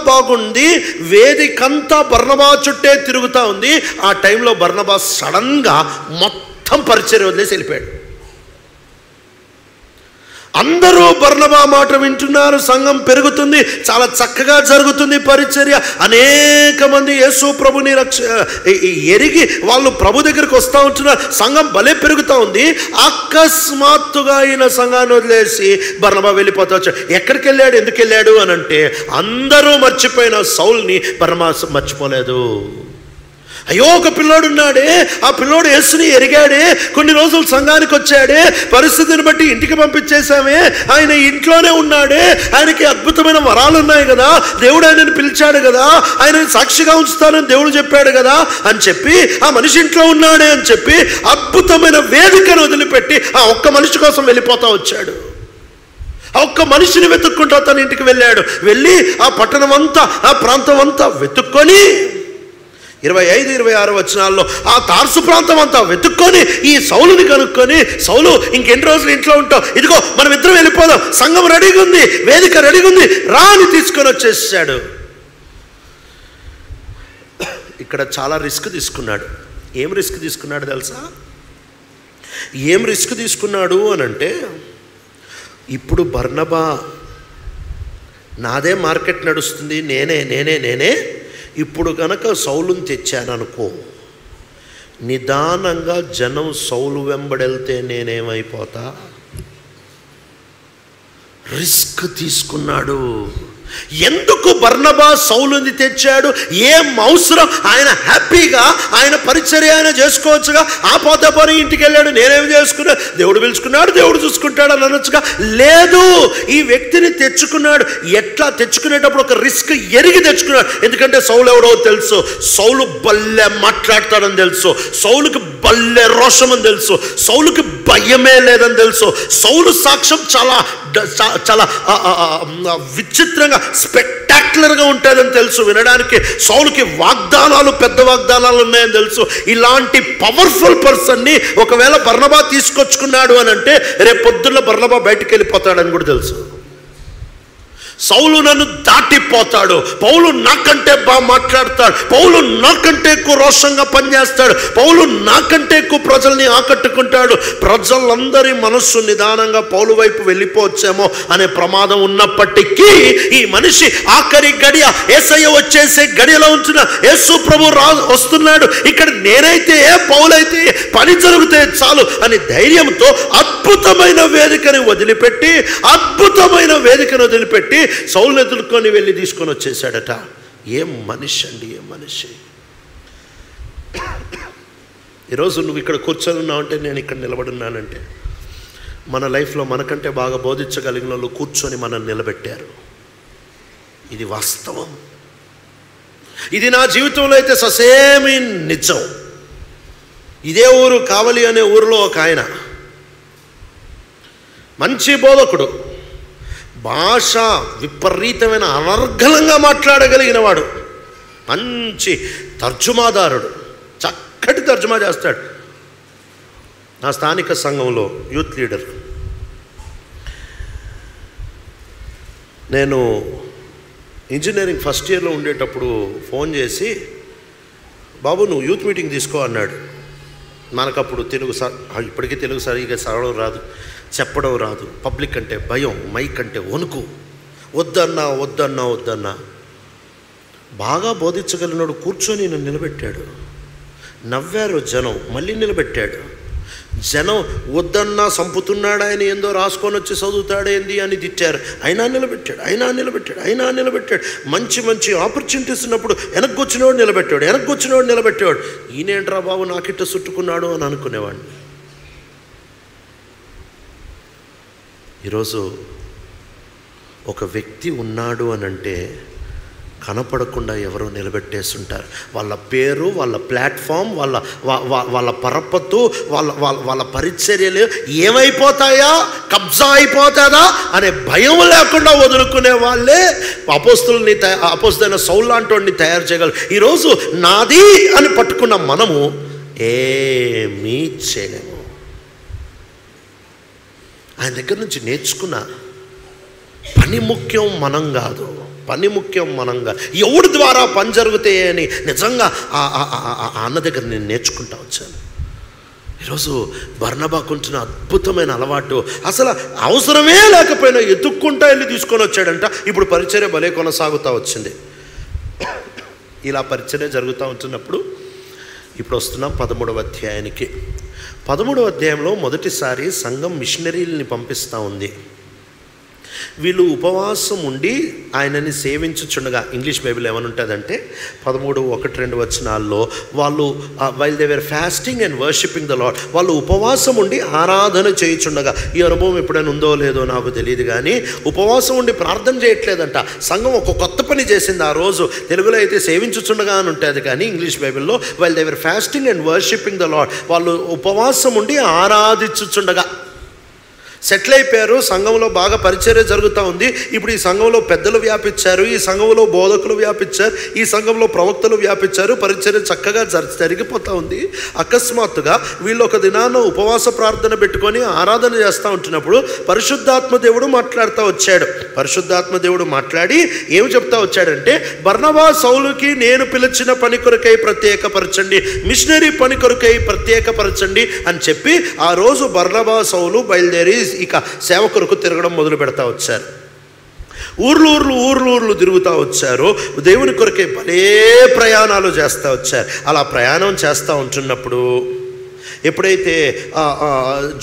బాగుంది. వేదికంతా బర్నబా చుట్టే తిరుగుతూ ఉంది. ఆ టైంలో బర్నబా సడన్గా మొత్తం పరిచర్య వదిలేసి వెళ్ళిపోయాడు. అందరూ బర్నబా మాట వింటున్నారు, సంఘం పెరుగుతుంది, చాలా చక్కగా జరుగుతుంది పరిచర్య. అనేక మంది యేసు ప్రభుని ఎరిగి వాళ్ళు ప్రభు దగ్గరికి వస్తూ ఉంటున్నారు, సంఘం భలే పెరుగుతూ ఉంది. అకస్మాత్తుగా ఆయన సంఘాన్ని వదిలేసి బర్నబా వెళ్ళిపోతా వచ్చాడు. ఎక్కడికి వెళ్ళాడు, ఎందుకు వెళ్ళాడు అని అంటే, అందరూ మర్చిపోయిన సౌల్ని బర్నబా మర్చిపోలేదు. అయ్యో ఒక పిల్లోడు ఉన్నాడే, ఆ పిల్లోడు యేసుని ఎరిగాడే, కొన్ని రోజులు సంఘానికి వచ్చాడే, పరిస్థితిని బట్టి ఇంటికి పంపించేశామే, ఆయన ఇంట్లోనే ఉన్నాడే, ఆయనకి అద్భుతమైన వరాలు ఉన్నాయి కదా, దేవుడు ఆయనని పిలిచాడు కదా, ఆయనని సాక్షిగా ఉంచుతానని దేవుడు చెప్పాడు కదా అని చెప్పి ఆ మనిషి ఇంట్లో ఉన్నాడే అని చెప్పి అద్భుతమైన వేదికను వదిలిపెట్టి ఆ ఒక్క మనిషి కోసం వెళ్ళిపోతా వచ్చాడు. ఆ ఒక్క మనిషిని వెతుక్కుంటూ తన ఇంటికి వెళ్ళాడు. వెళ్ళి ఆ పట్టణం అంతా, ఆ ప్రాంతం అంతా వెతుక్కొని 25-26 వచనాల్లో ఆ తార్సు ప్రాంతం అంతా వెతుక్కొని ఈ సౌలుని కనుక్కొని, సౌలు ఇంకెన్ని రోజులు ఇంట్లో ఉంటావు, ఇదిగో మనం ఇద్దరం వెళ్ళిపోదాం, సంఘం రెడీగా ఉంది, వేదిక రెడీగా ఉంది, రా అని తీసుకొని వచ్చేసాడు. ఇక్కడ చాలా రిస్క్ తీసుకున్నాడు. ఏం రిస్క్ తీసుకున్నాడు తెలుసా? ఏం రిస్క్ తీసుకున్నాడు అని అంటే, ఇప్పుడు బర్నబా నాదే మార్కెట్ నడుస్తుంది, నేనే ఇప్పుడు కనుక సౌలుని తెచ్చాననుకో, నిదానంగా జనం సౌలు వెంబడెళ్తే నేనేమైపోతా? రిస్క్ తీసుకున్నాడు. ఎందుకు బర్నబా సౌలుని తెచ్చాడు? ఏం అవసరం? ఆయన హ్యాపీగా ఆయన పరిచర్య ఆయన చేసుకోవచ్చుగా. ఆ పోతే పోనీ ఇంటికి వెళ్ళాడు, నేనేం చేసుకున్నా, దేవుడు పిలుచుకున్నాడు, దేవుడు చూసుకుంటాడు అని అనొచ్చుగా. లేదు, ఈ వ్యక్తిని తెచ్చుకున్నాడు. ఎట్లా తెచ్చుకునేటప్పుడు ఒక రిస్క్ ఎరిగి తెచ్చుకున్నాడు. ఎందుకంటే సౌలు ఎవడో తెలుసు, సౌలు బల్లె మాట్లాడతాడని తెలుసు, సౌలుకి బల్లె రోషం అని తెలుసు, సౌలుకి భయమే లేదని తెలుసు, సౌలు సాక్ష్యం చాలా చాలా విచిత్రంగా స్పెక్టాక్యులర్గా ఉంటుందని తెలుసు, వినడానికి సౌలుకి వాగ్దానాలు, పెద్ద వాగ్దానాలు ఉన్నాయని తెలుసు. ఇలాంటి పవర్ఫుల్ పర్సన్ని ఒకవేళ బర్నబా తీసుకొచ్చుకున్నాడు అని అంటే రేపు పొద్దున్న బర్నబా బయటికి వెళ్ళిపోతాడని కూడా తెలుసు. సౌలు నన్ను దాటిపోతాడు, పౌలు నాకంటే బాగా మాట్లాడతాడు, పౌలు నాకంటే ఎక్కువ రోషంగా పనిచేస్తాడు, పౌలు నాకంటే ఎక్కువ ప్రజల్ని ఆకట్టుకుంటాడు, ప్రజలందరి మనస్సు నిదానంగా పౌలు వైపు వెళ్ళిపోవచ్చేమో అనే ప్రమాదం ఉన్నప్పటికీ ఈ మనిషి ఆఖరి గడియ యేసయ్య వచ్చేసే గడియలో ఉంచిన యేసు ప్రభు వస్తున్నాడు, ఇక్కడ నేనైతే పౌలైతే పని జరిగితే చాలు అని ధైర్యంతో అద్భుతమైన వేదికను వదిలిపెట్టి సౌలుని ఎదుర్కొని వెళ్ళి తీసుకొని వచ్చేసాడట. ఏం మనిషి అండి, ఏం మనిషి. ఈరోజు నువ్వు ఇక్కడ కూర్చొని ఉన్నావంటే, నేను ఇక్కడ నిలబడున్నానంటే, మన లైఫ్లో మనకంటే బాగా బోధించగలిగిన వాళ్ళు కూర్చొని మనల్ని నిలబెట్టారు. ఇది వాస్తవం. ఇది నా జీవితంలో అయితే ససేమి నిజం. ఇదే ఊరు కావలి అనే ఊరిలో ఒక ఆయన మంచి బోధకుడు, భాష విపరీతమైన అనర్గళంగా మాట్లాడగలిగిన వాడు, మంచి తర్జుమాదారుడు, చక్కటి తర్జుమా చేస్తాడు. నా స్థానిక సంఘంలో యూత్ లీడర్. నేను ఇంజనీరింగ్ ఫస్ట్ ఇయర్లో ఉండేటప్పుడు ఫోన్ చేసి, బాబు నువ్వు యూత్ మీటింగ్ తీసుకో అన్నాడు. మనకప్పుడు ఇప్పటికీ తెలుగు సరిగా చదవడం రాదు, చెప్పడం రాదు, పబ్లిక్ అంటే భయం, మైక్ అంటే వణుకు. వద్దన్నా బాగా బోధించగలిగినాడు. కూర్చొని నన్ను నిలబెట్టాడు. నవ్వారు జనం, మళ్ళీ నిలబెట్టాడు. జనం వద్దన్నా సంపుతున్నాడు ఆయన, ఏందో రాసుకొని వచ్చి చదువుతాడేంది అని తిట్టారు. అయినా నిలబెట్టాడు. మంచి ఆపర్చునిటీస్ ఉన్నప్పుడు వెనక్కి వచ్చినవాడు నిలబెట్టాడు. ఈయనేంట్రా బాబు నాకిట్ట చుట్టుకున్నాడు అని అనుకునేవాడిని. ఈరోజు ఒక వ్యక్తి ఉన్నాడు అని అంటే కనపడకుండా ఎవరో నిలబెట్టేస్తుంటారు. వాళ్ళ పేరు, వాళ్ళ ప్లాట్ఫామ్, వాళ్ళ పరపత్తు, వాళ్ళ పరిచర్యలు ఏమైపోతాయా, కబ్జా అయిపోతుందా అనే భయం లేకుండా వదులుకునే వాళ్ళే అపోస్తలుడైన సౌలు లాంటి వాడిని తయారు చేయగలరు. ఈరోజు నాది అని పట్టుకున్న మనము ఏమీ చేయలేము. ఆయన దగ్గర నుంచి నేర్చుకున్న పని ముఖ్యం, మనం కాదు. ఎవడి ద్వారా పని జరుగుతాయి అని నిజంగా అన్న దగ్గర నేను నేర్చుకుంటా వచ్చాను. ఈరోజు బర్నబాకుంటున్న అద్భుతమైన అలవాటు, అసలు అవసరమే లేకపోయినా ఎత్తుక్కుంటా వెళ్ళి తీసుకొని వచ్చాడంట. ఇప్పుడు పరిచర్య భలే కొనసాగుతూ వచ్చింది. ఇలా పరిచర్య జరుగుతూ ఉంటున్నప్పుడు ఇప్పుడు వస్తున్నాం 13వ అధ్యాయానికి. 13వ అధ్యాయంలో మొదటిసారి సంఘం మిషనరీలని పంపిస్తూ ఉంది. వీళ్ళు ఉపవాసం ఉండి ఆయనని సేవించుచుండగా, ఇంగ్లీష్ బైబిల్ ఏమని ఉంటుందంటే 13:1-2 వచనాల్లో వాళ్ళు while they were fasting and worshipping the lord, వాళ్ళు ఉపవాసం ఉండి ఆరాధన చేయుచుండగా. ఈ అనుభవం ఎప్పుడైనా ఉందో లేదో నాకు తెలియదు కానీ ఉపవాసం ఉండి ప్రార్థన చేయట్లేదంట. సంఘం ఒక కొత్త పని చేసింది ఆ రోజు. తెలుగులో అయితే సేవించుచుండగా అని ఉంటుంది కానీ ఇంగ్లీష్ బైబిల్లో while they were fasting and worshipping the lord, వాళ్ళు ఉపవాసం ఉండి ఆరాధించుచుండగా. సెటిల్ అయిపోయారు, సంఘంలో బాగా పరిచర్య జరుగుతూ ఉంది. ఇప్పుడు ఈ సంఘంలో పెద్దలు వ్యాపించారు, ఈ సంఘంలో బోధకులు వ్యాపించారు, ఈ సంఘంలో ప్రవక్తలు వ్యాపించారు, పరిచర్య చక్కగా జరిగిపోతూ ఉంది. అకస్మాత్తుగా వీళ్ళు ఒక దినాన ఉపవాస ప్రార్థన పెట్టుకొని ఆరాధన చేస్తూ ఉంటున్నప్పుడు పరిశుద్ధాత్మ దేవుడు మాట్లాడుతూ వచ్చాడు. పరిశుద్ధాత్మ దేవుడు మాట్లాడి ఏమి చెప్తా వచ్చాడంటే, బర్నబా సౌలుకి నేను పిలిచిన పని కొరకై ప్రత్యేకపరచండి, మిషనరీ పని కొరకై ప్రత్యేకపరచండి అని చెప్పి ఆ రోజు బర్నబా సౌలు బయలుదేరి ఇక సేవ కొరకు తిరగడం మొదలు పెడతా వచ్చారు. ఊర్లు తిరుగుతూ వచ్చారు. దేవుని కొరకే భలే ప్రయాణాలు చేస్తూ వచ్చారు. అలా ప్రయాణం చేస్తూ ఉంటున్నప్పుడు ఎప్పుడైతే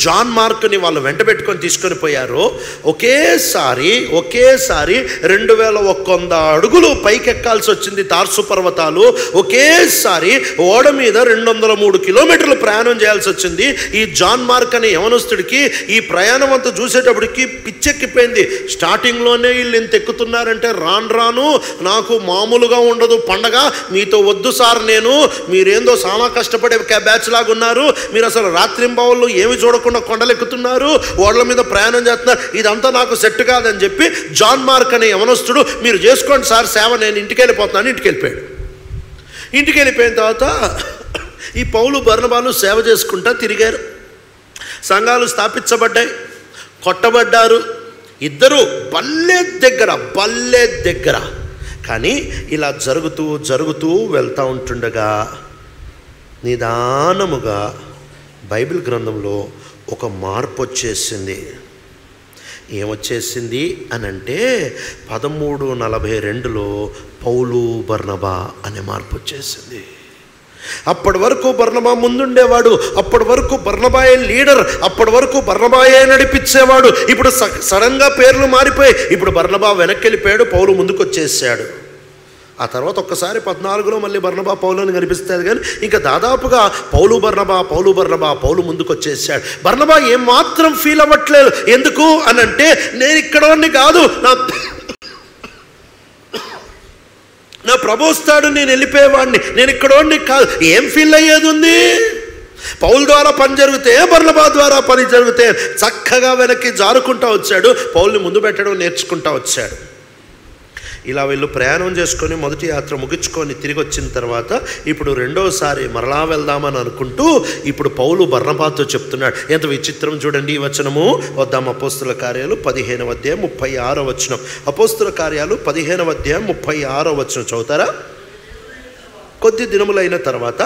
జాన్ మార్క్ని వాళ్ళు వెంట పెట్టుకొని తీసుకొని పోయారో ఒకేసారి 2100 అడుగులు పైకెక్కాల్సి వచ్చింది. తార్సు పర్వతాలు ఒకేసారి ఓడ మీద 203 కిలోమీటర్లు ప్రయాణం చేయాల్సి వచ్చింది. ఈ జాన్ మార్క్ అనే యవనస్తుడికి ఈ ప్రయాణం అంతా చూసేటప్పటికి పిచ్చెక్కిపోయింది. స్టార్టింగ్లోనే వీళ్ళు ఎంత ఎక్కుతున్నారంటే రాను నాకు మామూలుగా ఉండదు పండగ, మీతో వద్దు సార్, మీరేందో చాలా కష్టపడే బ్యాచ్ లాగా ఉన్నారు, మీరు అసలు రాత్రింబావుల్లో ఏమి చూడకుండా కొండలు ఎక్కుతున్నారు, ఓడల మీద ప్రయాణం చేస్తున్నారు, ఇదంతా నాకు సెట్ కాదని చెప్పి జాన్ మార్క్ అనే యవనస్తుడు మీరు చేసుకోండి సార్ సేవ, నేను ఇంటికి వెళ్ళిపోతున్నాను, ఇంటికి వెళ్ళిపోయాడు. ఇంటికి వెళ్ళిపోయిన తర్వాత ఈ పౌలు బర్నబాలు సేవ చేసుకుంటా తిరిగారు. సంఘాలు స్థాపించబడ్డాయి, కొట్టబడ్డారు. ఇద్దరు బల్లే దగ్గర. కానీ ఇలా జరుగుతూ వెళ్తూ ఉంటుండగా నిదానముగా బైబిల్ గ్రంథంలో ఒక మార్పు వచ్చేసింది. ఏమొచ్చేసింది అని అంటే 1342లో పౌలు బర్నబా అనే మార్పు వచ్చేసింది. అప్పటి వరకు బర్నబా ముందుండేవాడు, అప్పటి వరకు బర్నబాయే లీడర్, అప్పటి వరకు బర్నబాయే నడిపించేవాడు. ఇప్పుడు సడన్గా పేర్లు మారిపోయి ఇప్పుడు బర్నబా వెనక్కి వెళ్ళిపోయాడు, పౌలు ముందుకు వచ్చేసాడు. ఆ తర్వాత ఒక్కసారి 14లో మళ్ళీ బర్నబా పౌలు అని కనిపిస్తుంది. కానీ ఇంకా దాదాపుగా పౌలు బర్నబా ముందుకు వచ్చేసాడు. బర్నబా ఏమాత్రం ఫీల్ అవ్వట్లేదు. ఎందుకు అని అంటే, నేను ఇక్కడోని కాదు, నా ప్రభు వస్తాడు, నేను వెళ్ళిపోయేవాడిని, నేను ఇక్కడోని కాదు. ఏం ఫీల్ అయ్యేది ఉంది? పౌలు ద్వారా పని జరిగితే, బర్నబా ద్వారా పని జరిగితే చక్కగా వెనక్కి జారుకుంటా వచ్చాడు. పౌల్ని ముందు పెట్టడం నేర్చుకుంటా వచ్చాడు. ఇలా వీళ్ళు ప్రయాణం చేసుకొని మొదటి యాత్ర ముగించుకొని తిరిగి వచ్చిన తర్వాత ఇప్పుడు రెండోసారి మరలా వెళ్దామని అనుకుంటూ ఇప్పుడు పౌలు బర్నబాతో చెప్తున్నాడు. ఎంత విచిత్రం చూడండి ఈ వచనము. వద్దాం అపోస్తుల కార్యాలు 15వ అధ్యాయం 36వ వచనం. అపోస్తుల కార్యాలు 15వ అధ్యాయం 36వ వచనం చదువుతారా? కొద్ది దినములైన తర్వాత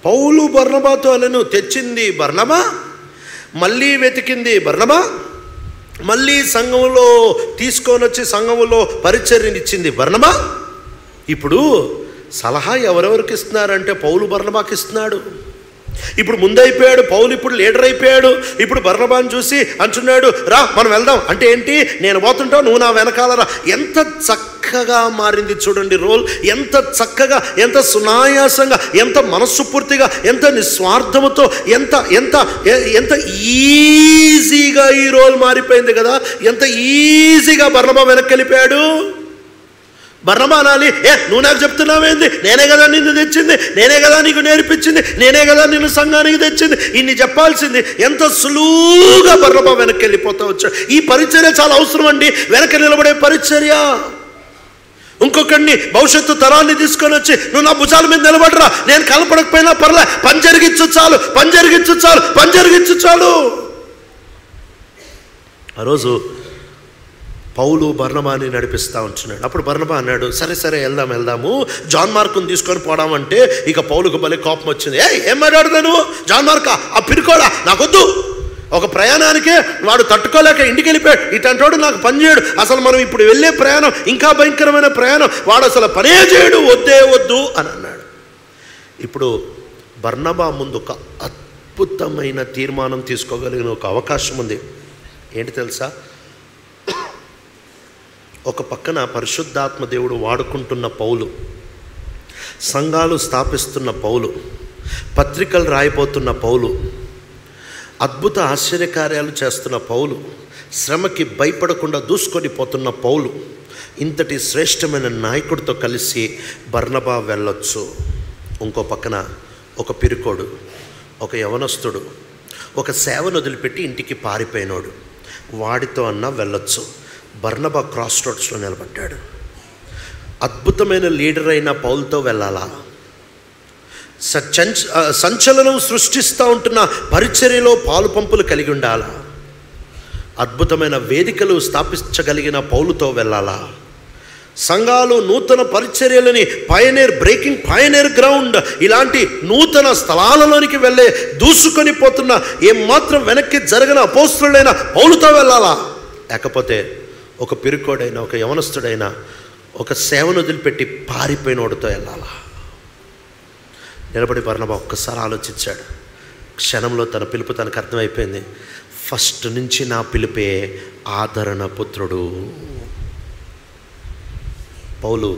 పౌలు బర్నబాతో అలను తెచ్చింది బర్నబా, మళ్ళీ వెతికింది బర్నబా, మళ్ళీ సంఘంలో తీసుకొని వచ్చి సంఘంలో పరిచర్యనిచ్చింది బర్నబా. ఇప్పుడు సలహా ఎవరెవరికి ఇస్తున్నారంటే పౌలు బర్నబాకి ఇస్తున్నాడు. ఇప్పుడు ముందైపోయాడు పౌలు, ఇప్పుడు లీడర్ అయిపోయాడు. ఇప్పుడు బర్నబాను చూసి అంటున్నాడు, రా మనం వెళ్దాం. అంటే ఏంటి? నేను పోతుంటావు, నువ్వు నా వెనకాల రా. ఎంత చక్కగా మారింది చూడండి రోల్. ఎంత చక్కగా, ఎంత సునాయాసంగా, ఎంత మనస్సుపూర్తిగా, ఎంత నిస్వార్థముతో, ఎంత ఎంత ఎంత ఈజీగా ఈ రోల్ మారిపోయింది కదా. ఎంత ఈజీగా బర్నబా వెనక్కి వెళ్ళిపోయాడు. బర్నబా అనాలి, నువ్వు నాకు చెప్తున్నావేంది? నేనే కదా నిన్ను తెచ్చింది, నేనే కదా నీకు నేర్పించింది, నేనే కదా నిన్ను సంఘానికి తెచ్చింది, ఇన్ని చెప్పాల్సింది. ఎంత సులువుగా బర్నబా వెనక్కి వెళ్ళిపోతా వచ్చాడు. ఈ పరిచర్య చాలా అవసరం అండి, వెనక నిలబడే పరిచర్య. ఇంకొకడిని భవిష్యత్తు తరాన్ని తీసుకొని వచ్చి నువ్వు నా భుజాల మీద నిలబడరా, నేను కనపడకపోయినా పర్లే, పని జరిగించు చాలు. ఆ రోజు పౌలు బర్నబాని నడిపిస్తూ ఉంటున్నాడు. అప్పుడు బర్నబా అన్నాడు, సరే వెళ్దాము, జాన్ మార్కుని తీసుకొని పోదామంటే ఇక పౌలుకు భలే కోపం వచ్చింది. ఏం మాట్లాడుతావు నువ్వు? జాన్ మార్కా, ఆ పిరుకోడా, నాకొద్దు. ఒక ప్రయాణానికే వాడు తట్టుకోలేక ఇంటికి వెళ్ళిపోయాడు. ఇట్లాంటోడు నాకు పని చేయడు. అసలు మనం ఇప్పుడు వెళ్ళే ప్రయాణం ఇంకా భయంకరమైన ప్రయాణం, వాడు అసలు పనే చేయడు, వద్దు అని అన్నాడు. ఇప్పుడు బర్నబా ముందు ఒక అద్భుతమైన తీర్మానం తీసుకోగలిగిన ఒక అవకాశం ఉంది. ఏంటి తెలుసా? ఒక పక్కన పరిశుద్ధాత్మ దేవుడు వాడుకుంటున్న పౌలు, సంఘాలు స్థాపిస్తున్న పౌలు, పత్రికలు రాయిపోతున్న పౌలు, అద్భుత ఆశ్చర్యకార్యాలు చేస్తున్న పౌలు, శ్రమకి భయపడకుండా దూసుకొని పోతున్న పౌలు, ఇంతటి శ్రేష్టమైన నాయకుడితో కలిసి బర్నబా వెళ్ళొచ్చు. ఇంకో పక్కన ఒక పిరికోడు, ఒక యవనస్తుడు, ఒక సేవను వదిలిపెట్టి ఇంటికి పారిపోయినోడు, వాడితో అన్నా వెళ్ళొచ్చు. బర్నబా క్రాస్ రోడ్స్లో నిలబడ్డాడు. అద్భుతమైన లీడర్ అయిన పౌలుతో వెళ్ళాలా? సంచలనం సృష్టిస్తూ ఉంటున్న పరిచర్యలో పాలు పంపులు కలిగి ఉండాలా? అద్భుతమైన వేదికలు స్థాపించగలిగిన పౌలుతో వెళ్ళాలా? సంఘాలు నూతన పరిచర్యలని బ్రేకింగ్ పయనీర్ గ్రౌండ్ ఇలాంటి నూతన స్థలాలలోనికి వెళ్ళే దూసుకొని పోతున్న ఏమాత్రం వెనక్కి జరగని అపోస్తలుడైన పౌలుతో వెళ్ళాలా? లేకపోతే ఒక పిరుకోడైనా, ఒక యవనస్తుడైనా, ఒక సేవను వదిలిపెట్టి పారిపోయినోడితో వెళ్ళాలా? నిలబడి బర్నబా ఒక్కసారి ఆలోచించాడు. క్షణంలో తన పిలుపు తనకు అర్థమైపోయింది. ఫస్ట్ నుంచి నా పిలుపే ఆదరణ పుత్రుడు. పౌలు,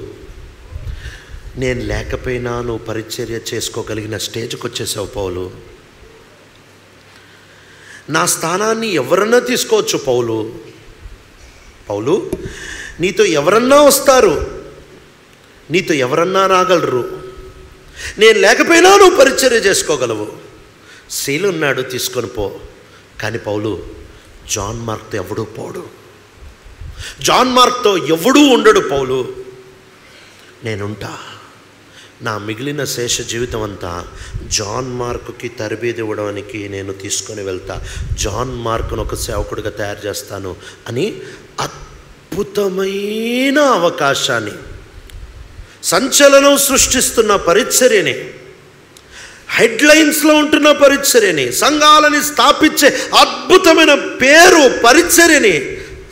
నేను లేకపోయినా నువ్వు పరిచర్య చేసుకోగలిగిన స్టేజ్కి వచ్చేసావు పౌలు. నా స్థానాన్ని ఎవరన్నా తీసుకోవచ్చు పౌలు, నీతో ఎవరన్నా వస్తారు, నీతో ఎవరన్నా రాగలరు. నేను లేకపోయినా నువ్వు పరిచర్య చేసుకోగలవు. శీలు ఉన్నాడు, తీసుకొని పో. కానీ పౌలు, జాన్ మార్క్తో ఎవడూ పోడు, జాన్ మార్క్తో ఎవడూ ఉండడు. పౌలు, నేనుంటా. నా మిగిలిన శేష జీవితం అంతా జాన్ మార్కుకి తరబేది ఇవ్వడానికి నేను తీసుకొని వెళ్తా. జాన్ మార్కును ఒక సేవకుడిగా తయారు చేస్తాను అని అద్భుతమైన అవకాశాన్ని, సంచలనం సృష్టిస్తున్న పరిచర్యని, హెడ్లైన్స్లో ఉంటున్న పరిచర్యని, సంఘాలని స్థాపించే అద్భుతమైన పేరు పరిచర్యని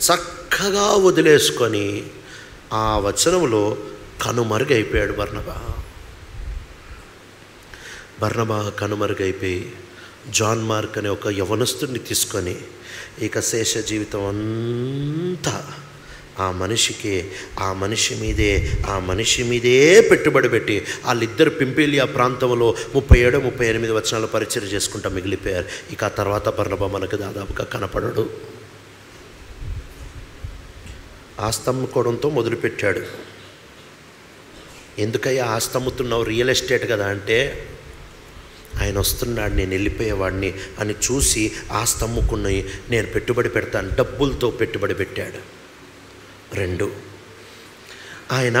చక్కగా వదిలేసుకొని ఆ వచనంలో కనుమరుగైపోయాడు బర్నబా కనుమరుగైపోయి జాన్ మార్క్ అనే ఒక యవనస్తుడిని తీసుకొని ఇక శేష జీవితం అంతా ఆ మనిషి మీదే పెట్టుబడి పెట్టి వాళ్ళిద్దరు పింపిలియా ప్రాంతంలో 37-38 వచనాలు పరిచర్య చేసుకుంటూ మిగిలిపోయారు. ఇక ఆ తర్వాత బర్నబా మనకు దాదాపుగా కనపడడు. ఆస్తి అమ్ముకోవడంతో మొదలుపెట్టాడు. ఎందుకయ్యా ఆస్తి అమ్ముతున్నావు? రియల్ ఎస్టేట్ కదా అంటే, ఆయన వస్తున్నాడు, నేను వెళ్ళిపోయేవాడిని అని చూసి ఆస్తి అమ్ముకున్నాయి, నేను పెట్టుబడి పెడతాను, డబ్బులతో పెట్టుబడి పెట్టాడు. 2, ఆయన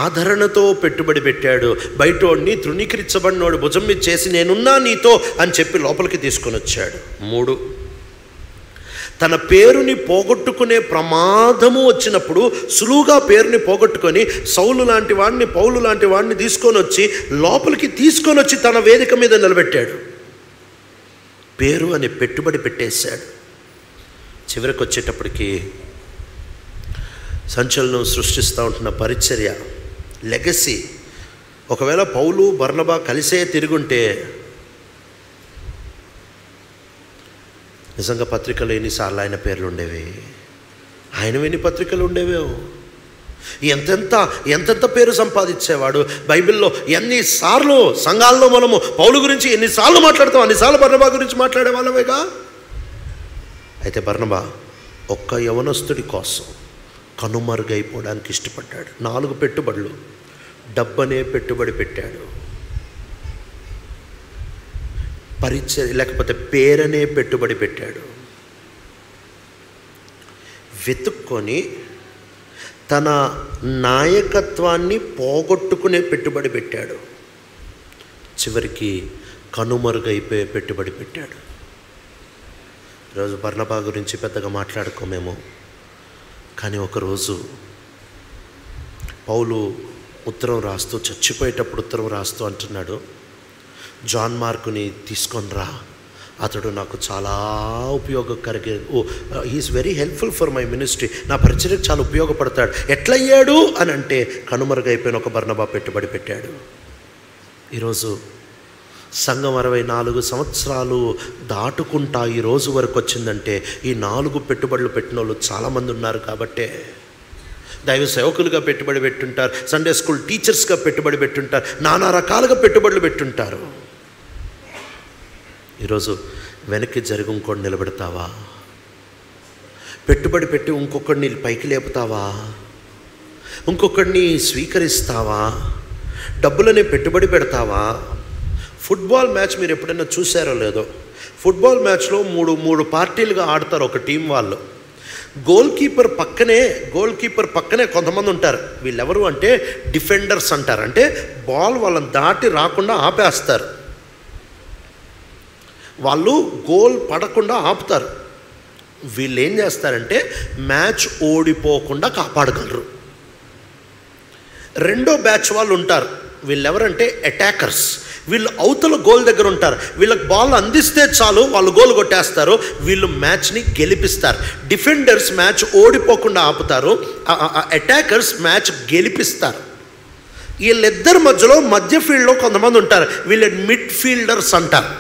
ఆదరణతో పెట్టుబడి పెట్టాడు. బయటోడిని తృణీకరించబడినోడు భుజం మీద చేసి నేనున్నా నీతో అని చెప్పి లోపలికి తీసుకొని వచ్చాడు. 3, తన పేరుని పోగొట్టుకునే ప్రమాదము వచ్చినప్పుడు సులువుగా పేరుని పోగొట్టుకొని పౌలు లాంటి వాడిని లోపలికి తీసుకొని వచ్చి తన వేదిక మీద నిలబెట్టాడు. పేరు అనే పెట్టుబడి పెట్టేశాడు. చివరికి వచ్చేటప్పటికి సంచలనం సృష్టిస్తూ ఉంటున్న పరిచర్య, లెగసీ. ఒకవేళ పౌలు బర్నబా కలిసే తిరుగుంటే నిజంగా పత్రికలు ఎన్నిసార్లు ఆయన పేర్లు ఉండేవి, ఆయన ఎన్ని పత్రికలు ఉండేవో, ఎంతెంత పేరు సంపాదించేవాడు. బైబిల్లో ఎన్నిసార్లు సంఘాల్లో మనము పౌలు గురించి ఎన్నిసార్లు మాట్లాడతాం, అన్నిసార్లు బర్నబా గురించి మాట్లాడే వాళ్ళమేగా. అయితే బర్నబా ఒక్క యవనస్తుడి కోసం కనుమరుగైపోవడానికి ఇష్టపడ్డాడు. 4 పెట్టుబడులు, డబ్బనే పెట్టుబడి పెట్టాడు, పరిచర్య లేకపోతే పేరనే పెట్టుబడి పెట్టాడు. వెతుక్కొని తన నాయకత్వాన్ని పోగొట్టుకునే పెట్టుబడి పెట్టాడు. చివరికి కనుమరుగైపోయే పెట్టుబడి పెట్టాడు. ఈరోజు బర్నబా గురించి పెద్దగా మాట్లాడుకోమేమో, కానీ ఒకరోజు పౌలు చచ్చిపోయేటప్పుడు ఉత్తరం రాస్తూ అంటున్నాడు, జాన్ మార్కుని తీసుకొని రా, అతడు నాకు చాలా he's very helpful for my ministry, నా పరిచర్యకు చాలా ఉపయోగపడతాడు. ఎట్లయ్యాడు అని అంటే కనుమరుగైపోయిన ఒక బర్నబా పెట్టుబడి పెట్టాడు. ఈరోజు సంఘం 64 సంవత్సరాలు దాటుకుంటా ఈ రోజు వరకు వచ్చిందంటే ఈ 4 పెట్టుబడులు పెట్టిన వాళ్ళు చాలామంది ఉన్నారు. కాబట్టే దైవ సేవకులుగా పెట్టుబడి పెట్టుంటారు, సండే స్కూల్ టీచర్స్గా పెట్టుబడి పెట్టుంటారు, నానా రకాలుగా పెట్టుబడులు పెట్టుంటారు. ఈరోజు వెనక్కి జరిగి ఇంకోటి నిలబెడతావా? పెట్టుబడి పెట్టి ఇంకొకడిని పైకి లేపుతావా? ఇంకొకడిని స్వీకరిస్తావా? డబ్బులనే పెట్టుబడి పెడతావా? ఫుట్బాల్ మ్యాచ్ మీరు ఎప్పుడైనా చూసారో లేదో, ఫుట్బాల్ మ్యాచ్లో మూడు పార్టీలుగా ఆడతారు ఒక టీం వాళ్ళు. గోల్ కీపర్ పక్కనే కొంతమంది ఉంటారు. వీళ్ళెవరు అంటే డిఫెండర్స్ అంటారు. అంటే బాల్ వాళ్ళని దాటి రాకుండా ఆపేస్తారు. వాళ్ళు గోల్ పడకుండా ఆపుతారు. వీళ్ళు ఏం చేస్తారంటే మ్యాచ్ ఓడిపోకుండా కాపాడగలరు. రెండో బ్యాచ్ వాళ్ళు ఉంటారు. వీళ్ళెవరంటే అటాకర్స్. వీళ్ళు అవతల గోల్ దగ్గర ఉంటారు. వీళ్ళకి బాల్ అందిస్తే చాలు, వాళ్ళు గోల్ కొట్టేస్తారు. వీళ్ళు మ్యాచ్ని గెలిపిస్తారు. డిఫెండర్స్ మ్యాచ్ ఓడిపోకుండా ఆపుతారు. అటాకర్స్ మ్యాచ్ గెలిపిస్తారు. వీళ్ళిద్దరి మధ్య ఫీల్డ్లో కొంతమంది ఉంటారు. వీళ్ళు మిడ్ ఫీల్డర్స్ అంటారు.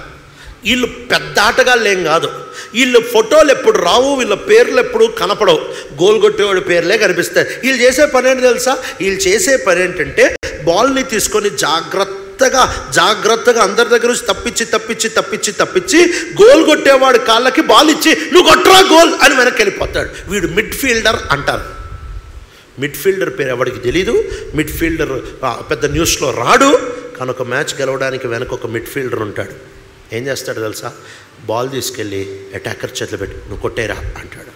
వీళ్ళు పెద్ద ఆటగాళ్ళు ఏం కాదు. వీళ్ళు ఫోటోలు ఎప్పుడు రావు, వీళ్ళ పేర్లు ఎప్పుడు కనపడవు. గోల్ కొట్టేవాడి పేర్లే కనిపిస్తాయి. వీళ్ళు చేసే పని ఏంటి తెలుసా? వీళ్ళు చేసే పని ఏంటంటే బాల్ని తీసుకొని జాగ్రత్తగా అందరి దగ్గర నుంచి తప్పించి గోల్ కొట్టేవాడి కాళ్ళకి బాల్ ఇచ్చి నువ్వు కొట్టరా గోల్ అని వెనక్కి వెళ్ళిపోతాడు. వీడు మిడ్ ఫీల్డర్ అంటారు. మిడ్ ఫీల్డర్ పేరు ఎవరికి తెలీదు. మిడ్ ఫీల్డర్ పెద్ద న్యూస్లో రాడు. కానీ ఒక మ్యాచ్ గెలవడానికి వెనక ఒక మిడ్ ఫీల్డర్ ఉంటాడు. ఏం చేస్తాడు తెలుసా? బాల్ తీసుకెళ్ళి అటాకర్ చేతిలో పెట్టి నువ్వు కొట్టేరా అంటాడు.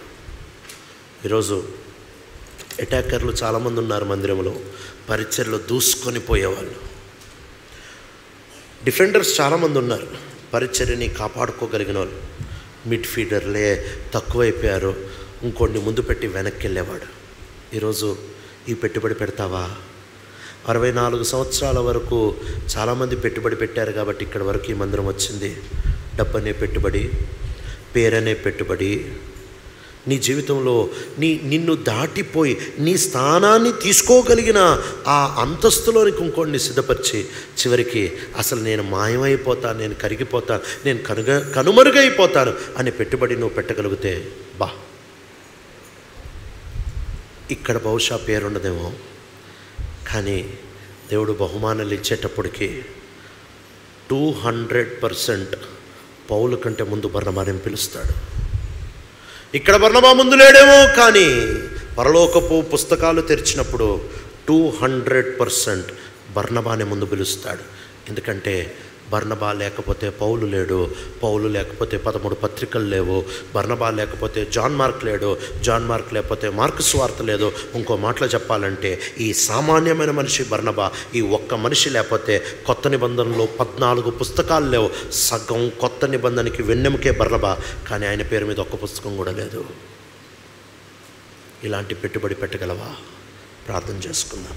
ఈరోజు అటాకర్లు చాలామంది ఉన్నారు మందిరంలో, పరిచర్లో దూసుకొని పోయేవాళ్ళు. డిఫెండర్స్ చాలామంది ఉన్నారు, పరిచర్ని కాపాడుకోగలిగిన వాళ్ళు. మిడ్ ఫీల్డర్లే తక్కువైపోయారు. ఇంకొన్ని ముందు పెట్టి వెనక్కి వెళ్ళేవాడు. ఈరోజు ఈ పెట్టుబడి పెడతావా? 64 సంవత్సరాల వరకు చాలామంది పెట్టుబడి పెట్టారు కాబట్టి ఇక్కడ వరకు ఈ మందిరం వచ్చింది. డబ్బనే పెట్టుబడి, పేరనే పెట్టుబడి. నీ జీవితంలో నిన్ను దాటిపోయి నీ స్థానాన్ని తీసుకోగలిగిన ఆ అంతస్తులోనికి ఇంకోడిని సిద్ధపరిచి చివరికి అసలు నేను మాయమైపోతాను, నేను కరిగిపోతాను, నేను కనుమరుగైపోతాను అనే పెట్టుబడి నువ్వు పెట్టగలిగితే ఇక్కడ బహుశా పేరుండదేమో, కానీ దేవుడు బహుమానాలు ఇచ్చేటప్పటికి 200% పౌలు కంటే ముందు బర్నబాని పిలుస్తాడు. ఇక్కడ బర్నబా ముందు లేడేమో, కానీ పరలోకపు పుస్తకాలు తెరిచినప్పుడు 200% బర్నబాని ముందు పిలుస్తాడు. ఎందుకంటే బర్నబా లేకపోతే పౌలు లేడు, పౌలు లేకపోతే 13 పత్రికలు లేవు, బర్నబా లేకపోతే జాన్ మార్క్ లేడు, జాన్ మార్క్ లేకపోతే మార్కు సువార్త లేదు. ఇంకో మాటలో చెప్పాలంటే ఈ సామాన్యమైన మనిషి బర్నబా, ఈ ఒక్క మనిషి లేకపోతే కొత్త నిబంధనలో 14 పుస్తకాలు లేవు. సగం కొత్త నిబంధనకి వెన్నెముకే బర్నబా, కానీ ఆయన పేరు మీద ఒక్క పుస్తకం కూడా లేదు. ఇలాంటి పెట్టుబడి పెట్టగలవా? ప్రార్థన చేసుకుందాం.